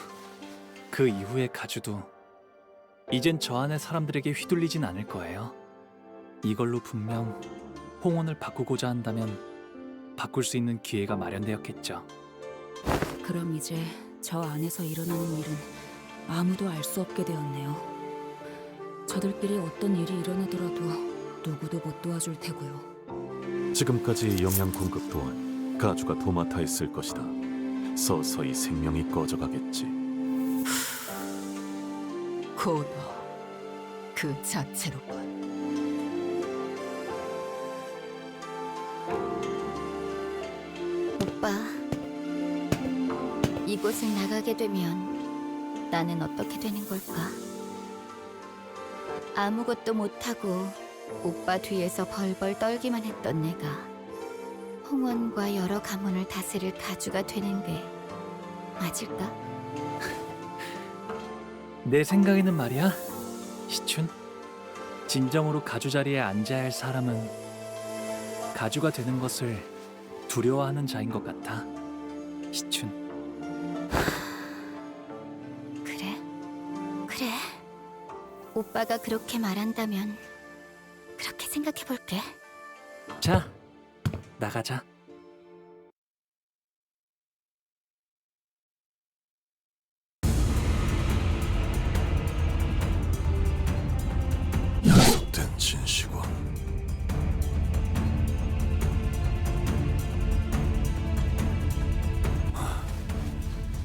그 이후의 가주도 이젠 저 안의 사람들에게 휘둘리진 않을 거예요. 이걸로 분명 홍원을 바꾸고자 한다면 바꿀 수 있는 기회가 마련되었겠죠. 그럼 이제 저 안에서 일어나는 일은 아무도 알 수 없게 되었네요. 저들끼리 어떤 일이 일어나더라도 누구도 못 도와줄 테고요. 지금까지 영양 공급 또한 가주가 도맡아 있을 것이다. 서서히 생명이 꺼져가겠지. 고도 그 자체로군. 오빠, 이곳을 나가게 되면 나는 어떻게 되는 걸까? 아무것도 못하고 오빠 뒤에서 벌벌 떨기만 했던 내가 홍원과 여러 가문을 다스릴 가주가 되는 게 맞을까? 내 생각에는 말이야, 시춘. 진정으로 가주 자리에 앉아야 할 사람은 가주가 되는 것을 두려워하는 자인 것 같아, 시춘. 그래. 오빠가 그렇게 말한다면 그렇게 생각해 볼게. 자, 나가자. 약속된 진시군.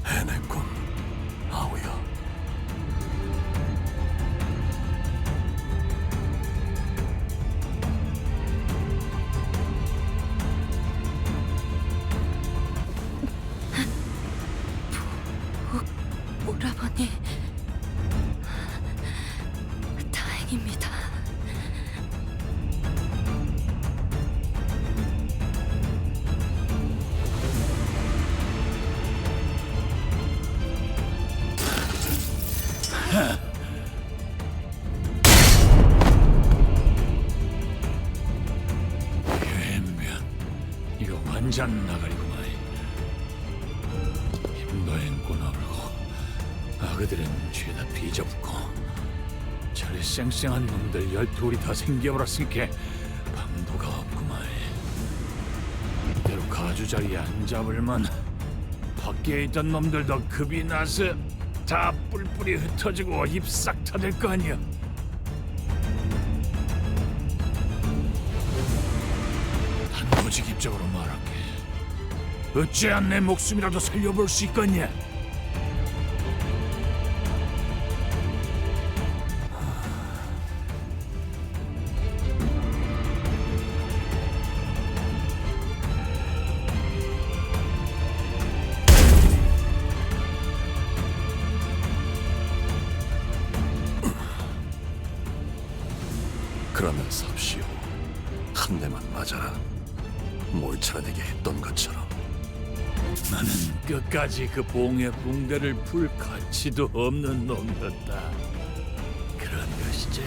해냈군, 아우야. 오라버니, 다행입니다. 이거 완전 나가리구만. 힘도 행고 나불고 아그들은 죄다 비접고 저리 쌩쌩한 놈들 12우리 다 생겨버렸으니까 방도가 없구만. 이대로 가주 자리에 안 잡을만 밖에 있던 놈들도 급이 나서 다 뿔뿔이 흩어지고 입 싹 타들 거 아니야. 단도직입적으로 말할게. 어찌야 내 목숨이라도 살려볼 수 있겠냐? 그러면 삽시오. 한 대만 맞아라. 몰차내게 했던 것처럼. 나는 끝까지 그 봉의 붕대를 풀 가치도 없는 놈이었다. 그런 것이지.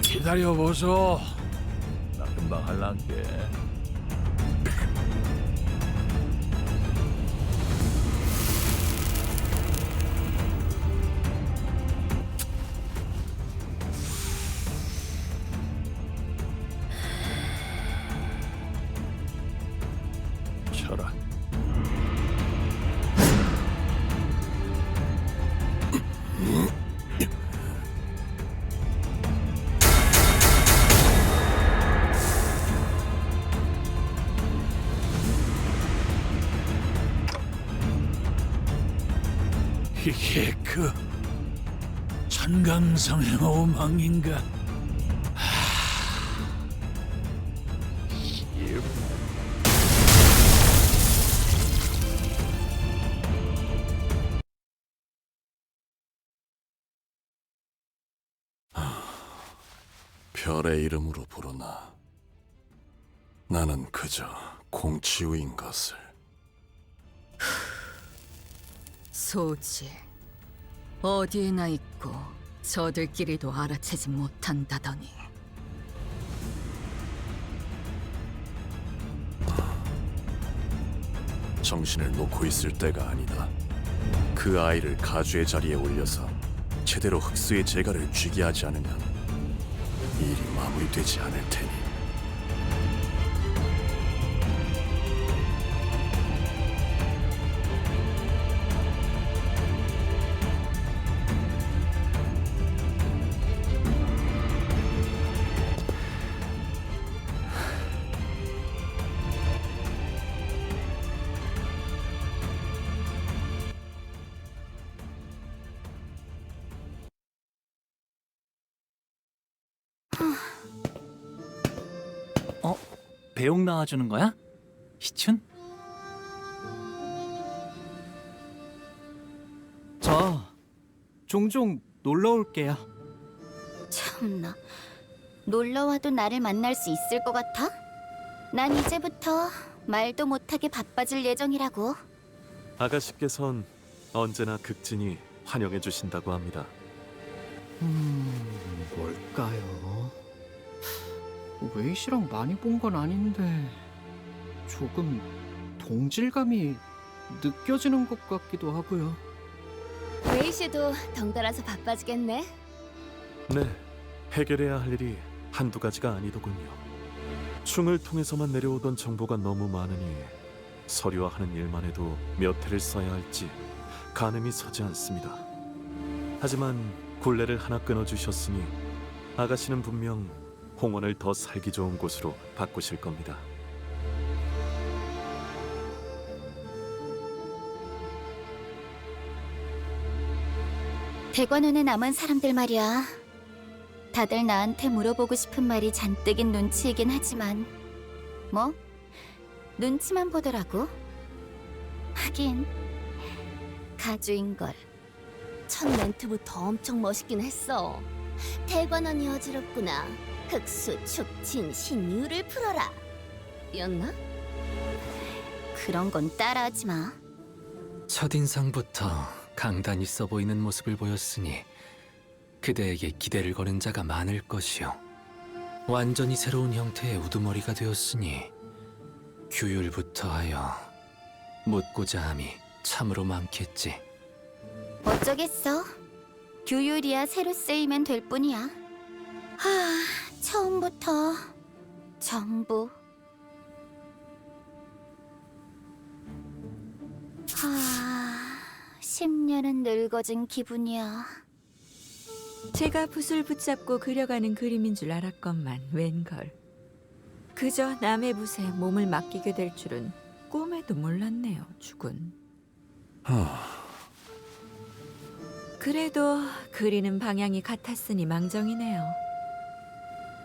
기다려보소. 나 금방 할란게. 쳐라. 이게 그 천강성의 오망인가? 별의 이름으로 부르나. 나는 그저 공치우인 것을. 소지 어디에나 있고 저들끼리도 알아채지 못한다더니 정신을 놓고 있을 때가 아니다. 그 아이를 가주의 자리에 올려서 제대로 흑수의 재갈을 쥐게 하지 않으면 일이 마무리되지 않을 테니. 배옥 나와주는 거야? 희춘? 저 종종 놀러 올게요. 참나, 놀러와도 나를 만날 수 있을 것 같아? 난 이제부터 말도 못하게 바빠질 예정이라고. 아가씨께선 언제나 극진히 환영해 주신다고 합니다. 뭘까요? 웨이시랑 많이 본 건 아닌데 조금 동질감이 느껴지는 것 같기도 하고요. 웨이 씨도 덩달아서 바빠지겠네. 네, 해결해야 할 일이 한두 가지가 아니더군요. 충을 통해서만 내려오던 정보가 너무 많으니 서류화하는 일만 해도 몇 회를 써야 할지 가늠이 서지 않습니다. 하지만 굴레를 하나 끊어주셨으니 아가씨는 분명 홍원을 더 살기 좋은 곳으로 바꾸실 겁니다. 대관원에 남은 사람들 말이야. 다들 나한테 물어보고 싶은 말이 잔뜩인 눈치이긴 하지만 뭐 눈치만 보더라고. 하긴 가주인걸. 첫 멘트부터 엄청 멋있긴 했어. 대관원이 어지럽구나. 흑수 축진 신유를 풀어라 였나? 그런 건 따라하지 마. 첫인상부터 강단 있어 보이는 모습을 보였으니 그대에게 기대를 거는 자가 많을 것이요. 완전히 새로운 형태의 우두머리가 되었으니 규율부터 하여 묻고자 함이 참으로 많겠지. 어쩌겠어. 규율이야 새로 쓰이면 될 뿐이야. 처음부터 전부. 10년은 늙어진 기분이야. 제가 붓을 붙잡고 그려가는 그림인 줄 알았건만 웬걸. 그저 남의 붓에 몸을 맡기게 될 줄은 꿈에도 몰랐네요, 주군. 그래도 그리는 방향이 같았으니 망정이네요.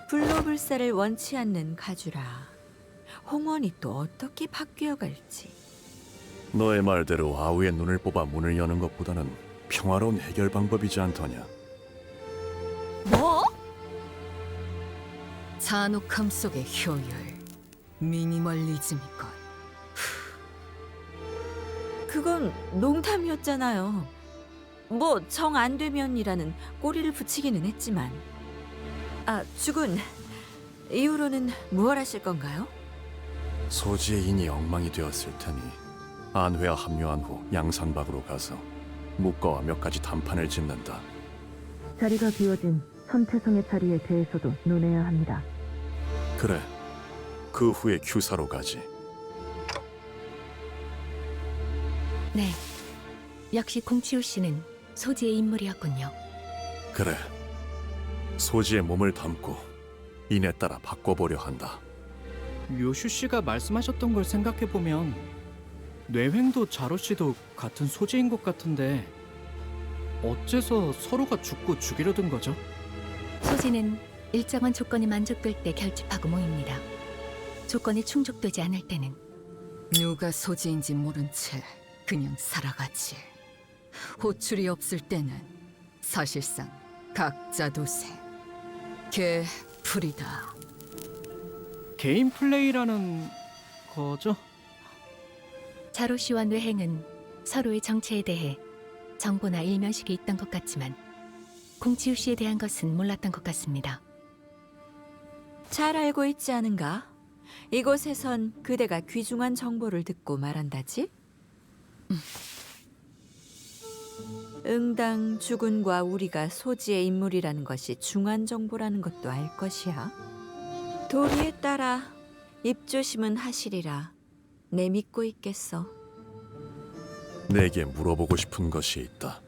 불로불사를 원치 않는 가주라. 홍원이 또 어떻게 바뀌어갈지. 너의 말대로 아우의 눈을 뽑아 문을 여는 것보다는 평화로운 해결 방법이지 않더냐. 뭐? 잔혹함 속의 효율, 미니멀리즘이건. 그건 농담이었잖아요. 뭐 정 안 되면이라는 꼬리를 붙이기는 했지만. 주군, 이후로는 무얼 하실 건가요? 소지의 인이 엉망이 되었을 테니 안회와 합류한 후 양산박으로 가서 묵과와 몇 가지 단판을 짓는다. 자리가 비워진 선태성의 자리에 대해서도 논해야 합니다. 그래, 그 후에 규사로 가지. 네, 역시 공치우 씨는 소지의 인물이었군요. 그래, 소지의 몸을 담고 인에 따라 바꿔보려 한다. 요슈 씨가 말씀하셨던 걸 생각해 보면 뇌횡도 자로 씨도 같은 소재인 것 같은데 어째서 서로가 죽고 죽이려던 거죠? 소지는 일정한 조건이 만족될 때 결집하고 모입니다. 조건이 충족되지 않을 때는 누가 소지인지 모른 채 그냥 살아가지. 호출이 없을 때는 사실상 각자 도생. 걔 풀이다. 개인 플레이라는 거죠? 자로 씨와 뇌행은 서로의 정체에 대해 정보나 일면식이 있던 것 같지만 공치우 씨에 대한 것은 몰랐던 것 같습니다. 잘 알고 있지 않은가? 이곳에선 그대가 귀중한 정보를 듣고 말한다지? 응당 주군과 우리가 소지의 인물이라는 것이 중한 정보라는 것도 알 것이야. 도리에 따라 입조심은 하시리라. 내 믿고 있겠어. 내게 물어보고 싶은 것이 있다.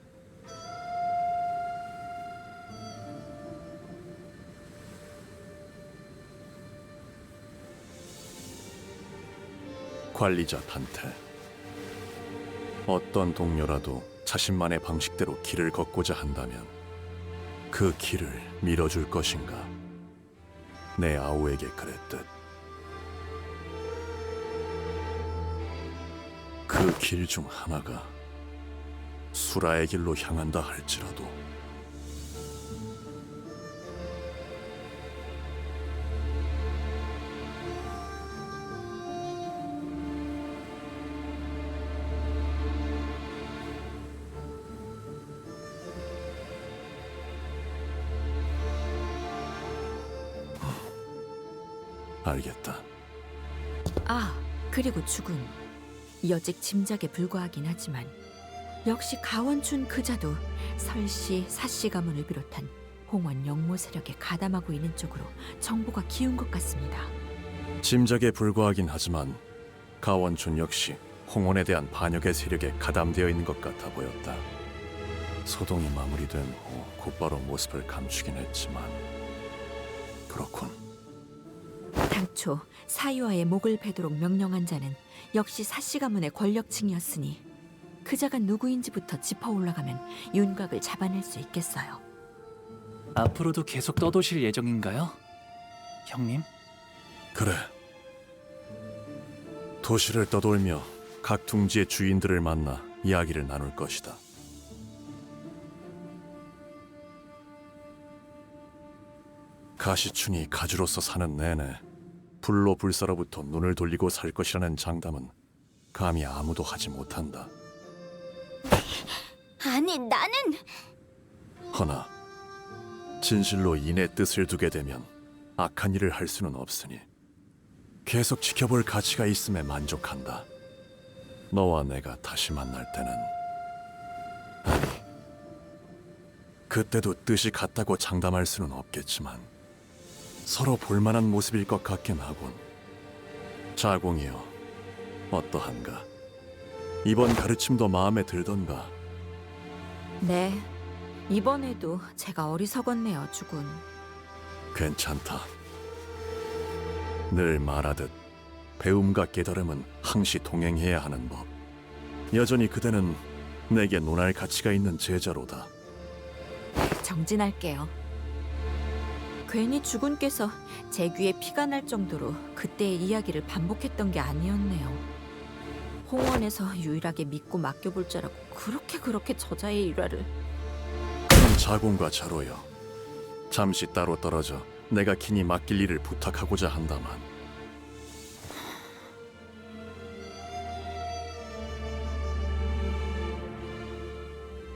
관리자 단테. 어떤 동료라도 자신만의 방식대로 길을 걷고자 한다면 그 길을 밀어줄 것인가? 내 아우에게 그랬듯. 그 길 중 하나가 수라의 길로 향한다 할지라도 알겠다. 아, 그리고 주군. 여직 짐작에 불과하긴 하지만 역시 가원춘 그자도 설씨, 사씨 가문을 비롯한 홍원 영모 세력에 가담하고 있는 쪽으로 정보가 기운 것 같습니다. 짐작에 불과하긴 하지만 가원춘 역시 홍원에 대한 반역의 세력에 가담되어 있는 것 같아 보였다. 소동이 마무리된 후 곧바로 모습을 감추긴 했지만 그렇군. 당초 사유아의 목을 베도록 명령한 자는 역시 사씨 가문의 권력층이었으니 그자가 누구인지부터 짚어 올라가면 윤곽을 잡아낼 수 있겠어요. 앞으로도 계속 떠도실 예정인가요? 형님? 그래. 도시를 떠돌며 각 둥지의 주인들을 만나 이야기를 나눌 것이다. 가시춘이 가주로서 사는 내내 불로 불사로부터 눈을 돌리고 살 것이라는 장담은 감히 아무도 하지 못한다. 아니, 나는... 허나 진실로 인의 뜻을 두게 되면 악한 일을 할 수는 없으니 계속 지켜볼 가치가 있음에 만족한다. 너와 내가 다시 만날 때는 아니, 그때도 뜻이 같다고 장담할 수는 없겠지만 서로 볼만한 모습일 것 같긴 하군. 자공이여, 어떠한가? 이번 가르침도 마음에 들던가? 네, 이번에도 제가 어리석었네요, 주군. 괜찮다. 늘 말하듯 배움과 깨달음은 항시 동행해야 하는 법. 여전히 그대는 내게 논할 가치가 있는 제자로다. 정진할게요. 괜히 주군께서 제 귀에 피가 날 정도로 그때의 이야기를 반복했던 게 아니었네요. 홍원에서 유일하게 믿고 맡겨볼 자라고 그렇게 저자의 일화를. 그럼 자공과 자로여, 잠시 따로 떨어져 내가 긴히 맡길 일을 부탁하고자 한다만.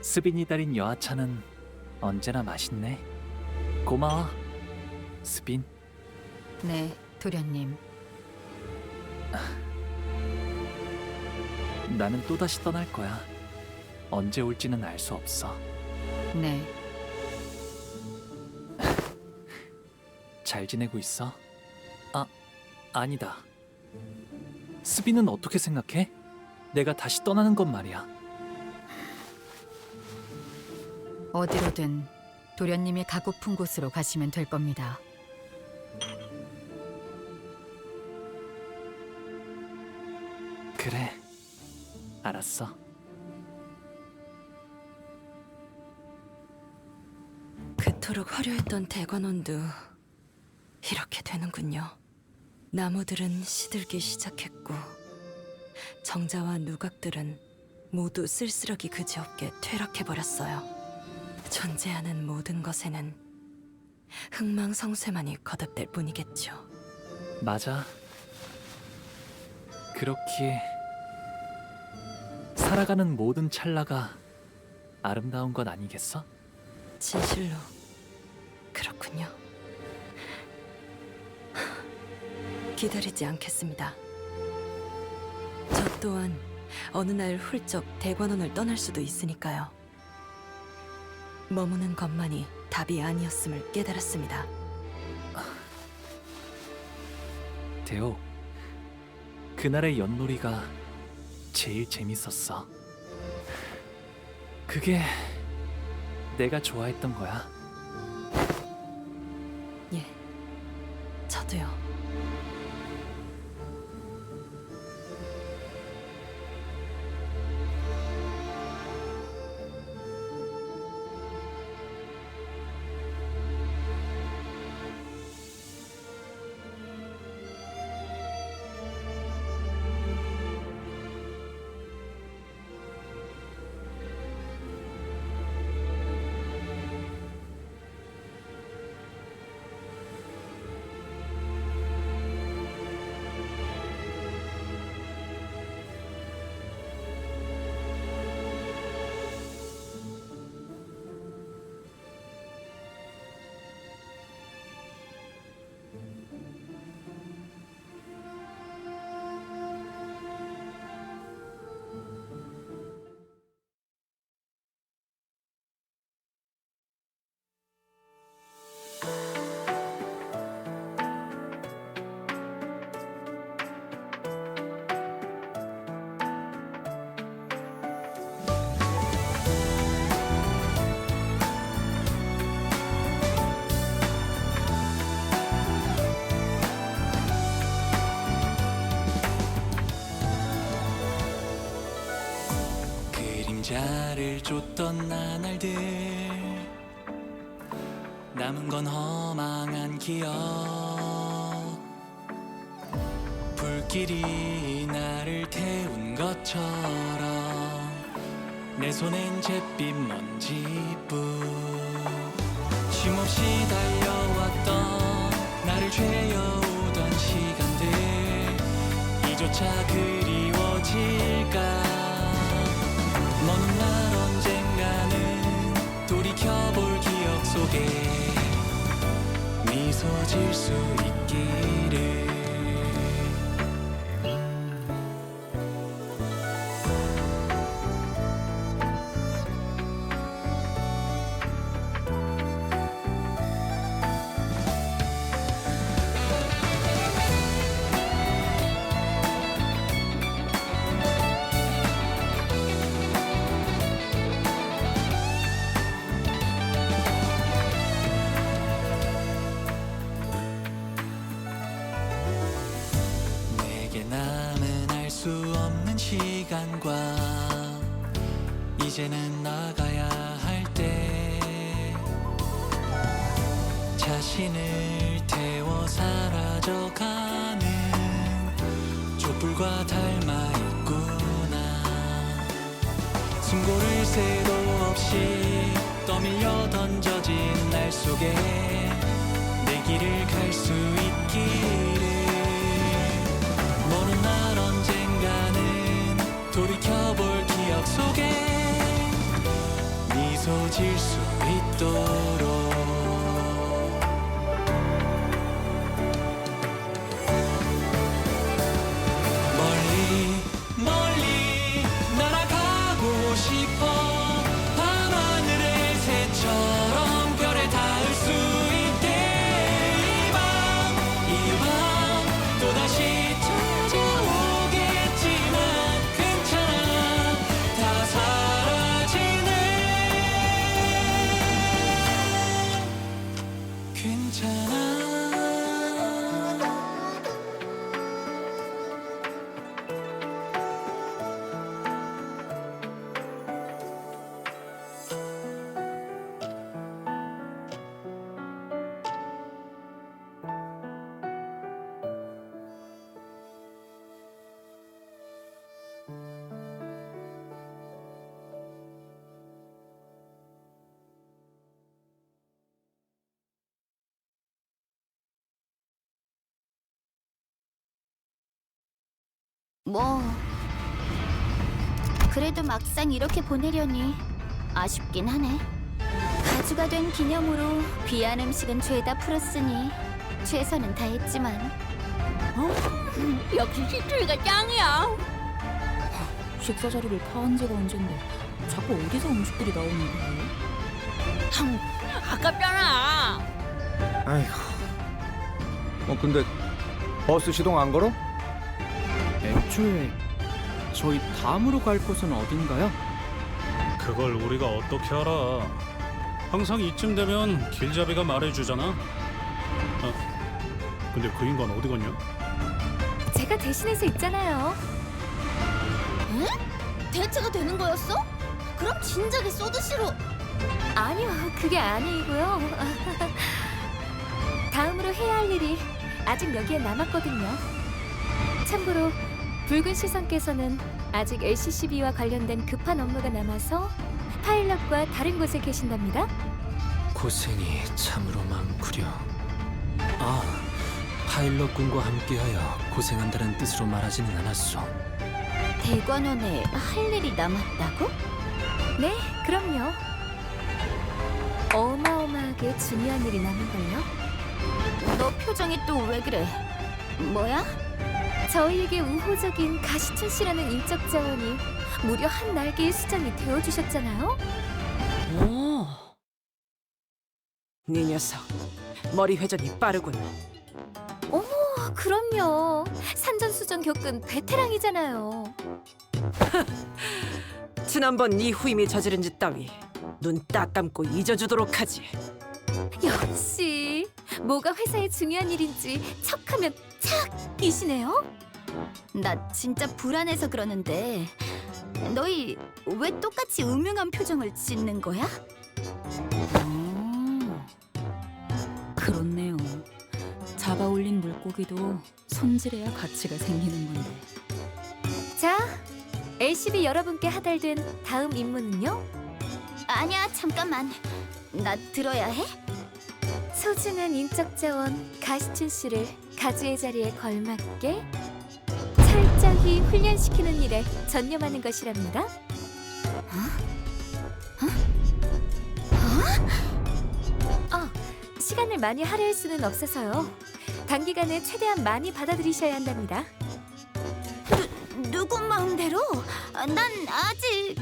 스빈이 달인 여하차는 언제나 맛있네. 고마워, 스빈. 네, 도련님. 나는 또다시 떠날 거야. 언제 올지는 알 수 없어. 네, 잘 지내고 있어? 아, 아니다. 스빈은 어떻게 생각해? 내가 다시 떠나는 건 말이야. 어디로든 도련님이 가고픈 곳으로 가시면 될 겁니다. 그래, 알았어. 그토록 화려했던 대관원도 이렇게 되는군요. 나무들은 시들기 시작했고 정자와 누각들은 모두 쓸쓸하기 그지없게 퇴락해버렸어요. 존재하는 모든 것에는 흥망성쇠만이 거듭될 뿐이겠죠. 맞아. 그렇기에 살아가는 모든 찰나가 아름다운 것 아니겠어? 진실로 그렇군요. 기다리지 않겠습니다. 저 또한 어느 날 훌쩍 대관원을 떠날 수도 있으니까요. 머무는 것만이 답이 아니었음을 깨달았습니다. 대호, 그날의 윷놀이가 제일 재밌었어. 그게 내가 좋아했던 거야. 예, 저도요. 그림자를 쫓던 나날들, 남은 건 허망한 기억. 불길이 나를 태운 것처럼 내 손엔 잿빛 먼지뿐. 쉼없이 달려왔던 나를 죄어오던 시간들, 이조차 그리워질까. 먼 날 언젠가는 돌이켜볼 기억 속에 미소 질 수 있기를. 남은 알 수 없는 시간과 이제는 나가야 할 때, 자신을 태워 사라져가는 촛불과 닮아 있구나. 숨고를 새도 없이 떠밀려 던져진 날 속에 내 길을 갈 수 있기를. 먼 날 언젠가는 돌이켜볼 기억 속에 미소 질 수 있도록. 멀리 멀리 날아가고 싶어. 밤하늘의 새처럼 별에 닿을 수 있게. 이 밤 또다시 뭐 그래도 막상 이렇게 보내려니 아쉽긴 하네. 가주가 된 기념으로 귀한 음식은 죄다 풀었으니 최선은 다했지만 역시 시추이가 짱이야. 식사 자리를 파한 지가 언젠데 자꾸 어디서 음식들이 나오는 거예요? 아깝잖아. 아이고. 근데 버스 시동 안 걸어? 애초에 저희 다음으로 갈 곳은 어딘가요? 그걸 우리가 어떻게 알아? 항상 이쯤 되면 길잡이가 말해주잖아. 근데 그 인간 어디 갔냐? 제가 대신해서 있잖아요. 응? 대체가 되는 거였어? 그럼 진작에 소드시로. 아니요, 그게 아니고요. 다음으로 해야 할 일이 아직 여기에 남았거든요. 참고로 붉은 시선께서는 아직 LCCB와 관련된 급한 업무가 남아서 파일럿과 다른 곳에 계신답니다. 고생이 참으로 많구려. 아, 파일럿군과 함께하여 고생한다는 뜻으로 말하지는 않았소. 대관원에 할 일이 남았다고? 네, 그럼요. 어마어마하게 중요한 일이 남은걸요. 너 표정이 또 왜 그래? 뭐야? 저희에게 우호적인 가시춘 씨라는 인적 자원이 무려 한 날개의 수장이 되어주셨잖아요. 오, 네 녀석 머리 회전이 빠르군. 어머, 그럼요. 산전수전 겪은 베테랑이잖아요. 지난번 네 후임이 저지른 짓 따위 눈 딱 감고 잊어주도록 하지. 역시 뭐가 회사에 중요한 일인지 척하면 착이시네요. 나 진짜 불안해서 그러는데 너희 왜 똑같이 음흉한 표정을 짓는 거야? 그렇네요. 잡아올린 물고기도 손질해야 가치가 생기는 건데. 자, LCB 여러분께 하달된 다음 임무는요? 아니야, 잠깐만. 나 들어야 해? 소중한 인적 자원 가시춘 씨를 가주의 자리에 걸맞게 철저히 훈련시키는 일에 전념하는 것이랍니다. 시간을 많이 할애할 수는 없어서요. 단기간에 최대한 많이 받아들이셔야 한답니다. 누구 마음대로? 난 아직...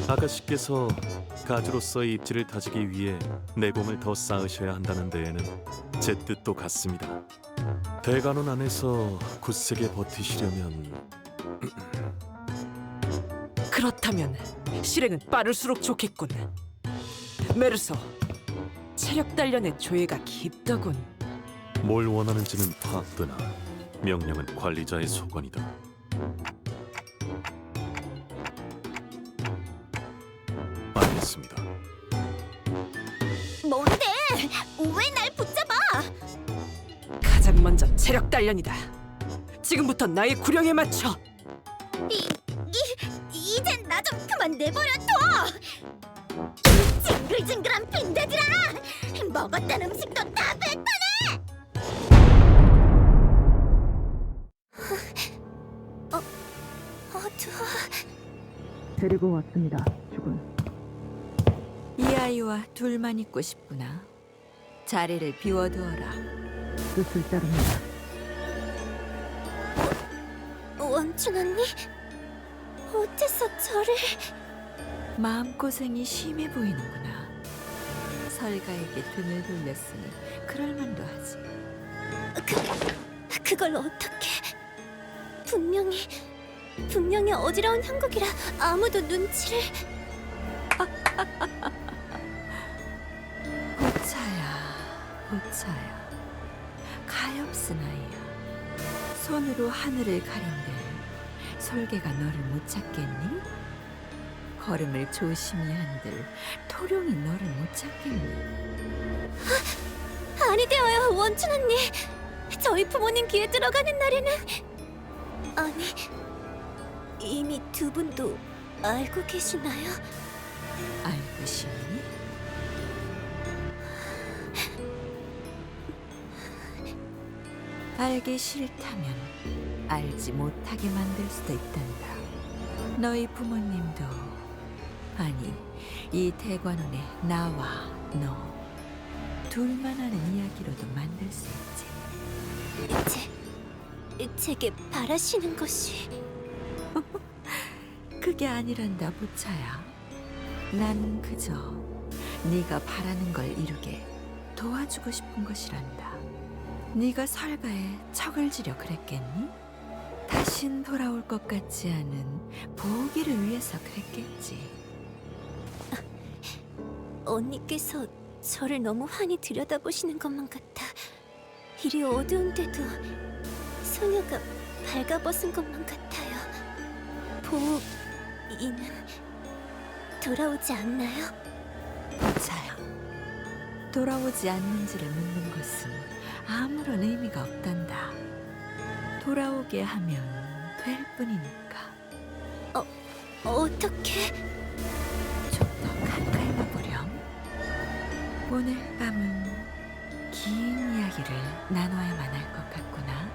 아가씨께서 가주로서의 입지를 다지기 위해 내공을 더 쌓으셔야 한다는 데에는 제 뜻도 같습니다. 대관원 안에서 굳세게 버티시려면 그렇다면 실행은 빠를수록 좋겠군. 메르소, 체력 단련의 조예가 깊더군. 뭘 원하는지는 파악되나 명령은 관리자의 소관이다. 알겠습니다. 뭔데? 왜 날 붙잡아? 가장 먼저 체력 단련이다. 지금부터 나의 구령에 맞춰. 이젠 나 좀 그만 내버려둬! 이 징글징글한 빈대들아! 먹었던 음식도 다 뱉어내! 어두워. 데리고 왔습니다, 주군. 이 아이와 둘만 있고 싶구나. 자리를 비워두어라. 뜻을 따릅니다. 원춘 언니? 어째서 저를... 마음고생이 심해 보이는구나. 설가에게 등을 돌렸으니 그럴만도 하지. 그걸 어떻게... 분명히 어지러운 형국이라 아무도 눈치를... 보차야. 가엾은 아이야. 손으로 하늘을 가린들 솔개가 너를 못 찾겠니? 걸음을 조심히 한들 토룡이 너를 못 찾겠니? 아니 되어요, 원춘 언니. 저희 부모님 귀에 들어가는 날에는... 아니, 이미 두 분도 알고 계시나요? 알고 싶니? 알기 싫다면 알지 못하게 만들 수도 있단다. 너희 부모님도, 아니 이 대관원의 나와 너 둘만 아는 이야기로도 만들 수 있지. 제게 바라시는 것이 그게 아니란다, 부차야. 난 그저 네가 바라는 걸 이루게 도와주고 싶은 것이란다. 네가 설가에 척을 지려 그랬겠니? 다신 돌아올 것 같지 않은 보기를 위해서 그랬겠지. 언니께서 저를 너무 환히 들여다보시는 것만 같아 이리 어두운데도 소녀가 발가벗은 것만 같아요. 보이는 돌아오지 않나요? 부차야, 돌아오지 않는지를 묻는 것은 아무런 의미가 없단다. 돌아오게 하면 될 뿐이니까. 어떻게? 좀 더 가까이 와보렴. 오늘 밤은 긴 이야기를 나눠야만 할 것 같구나.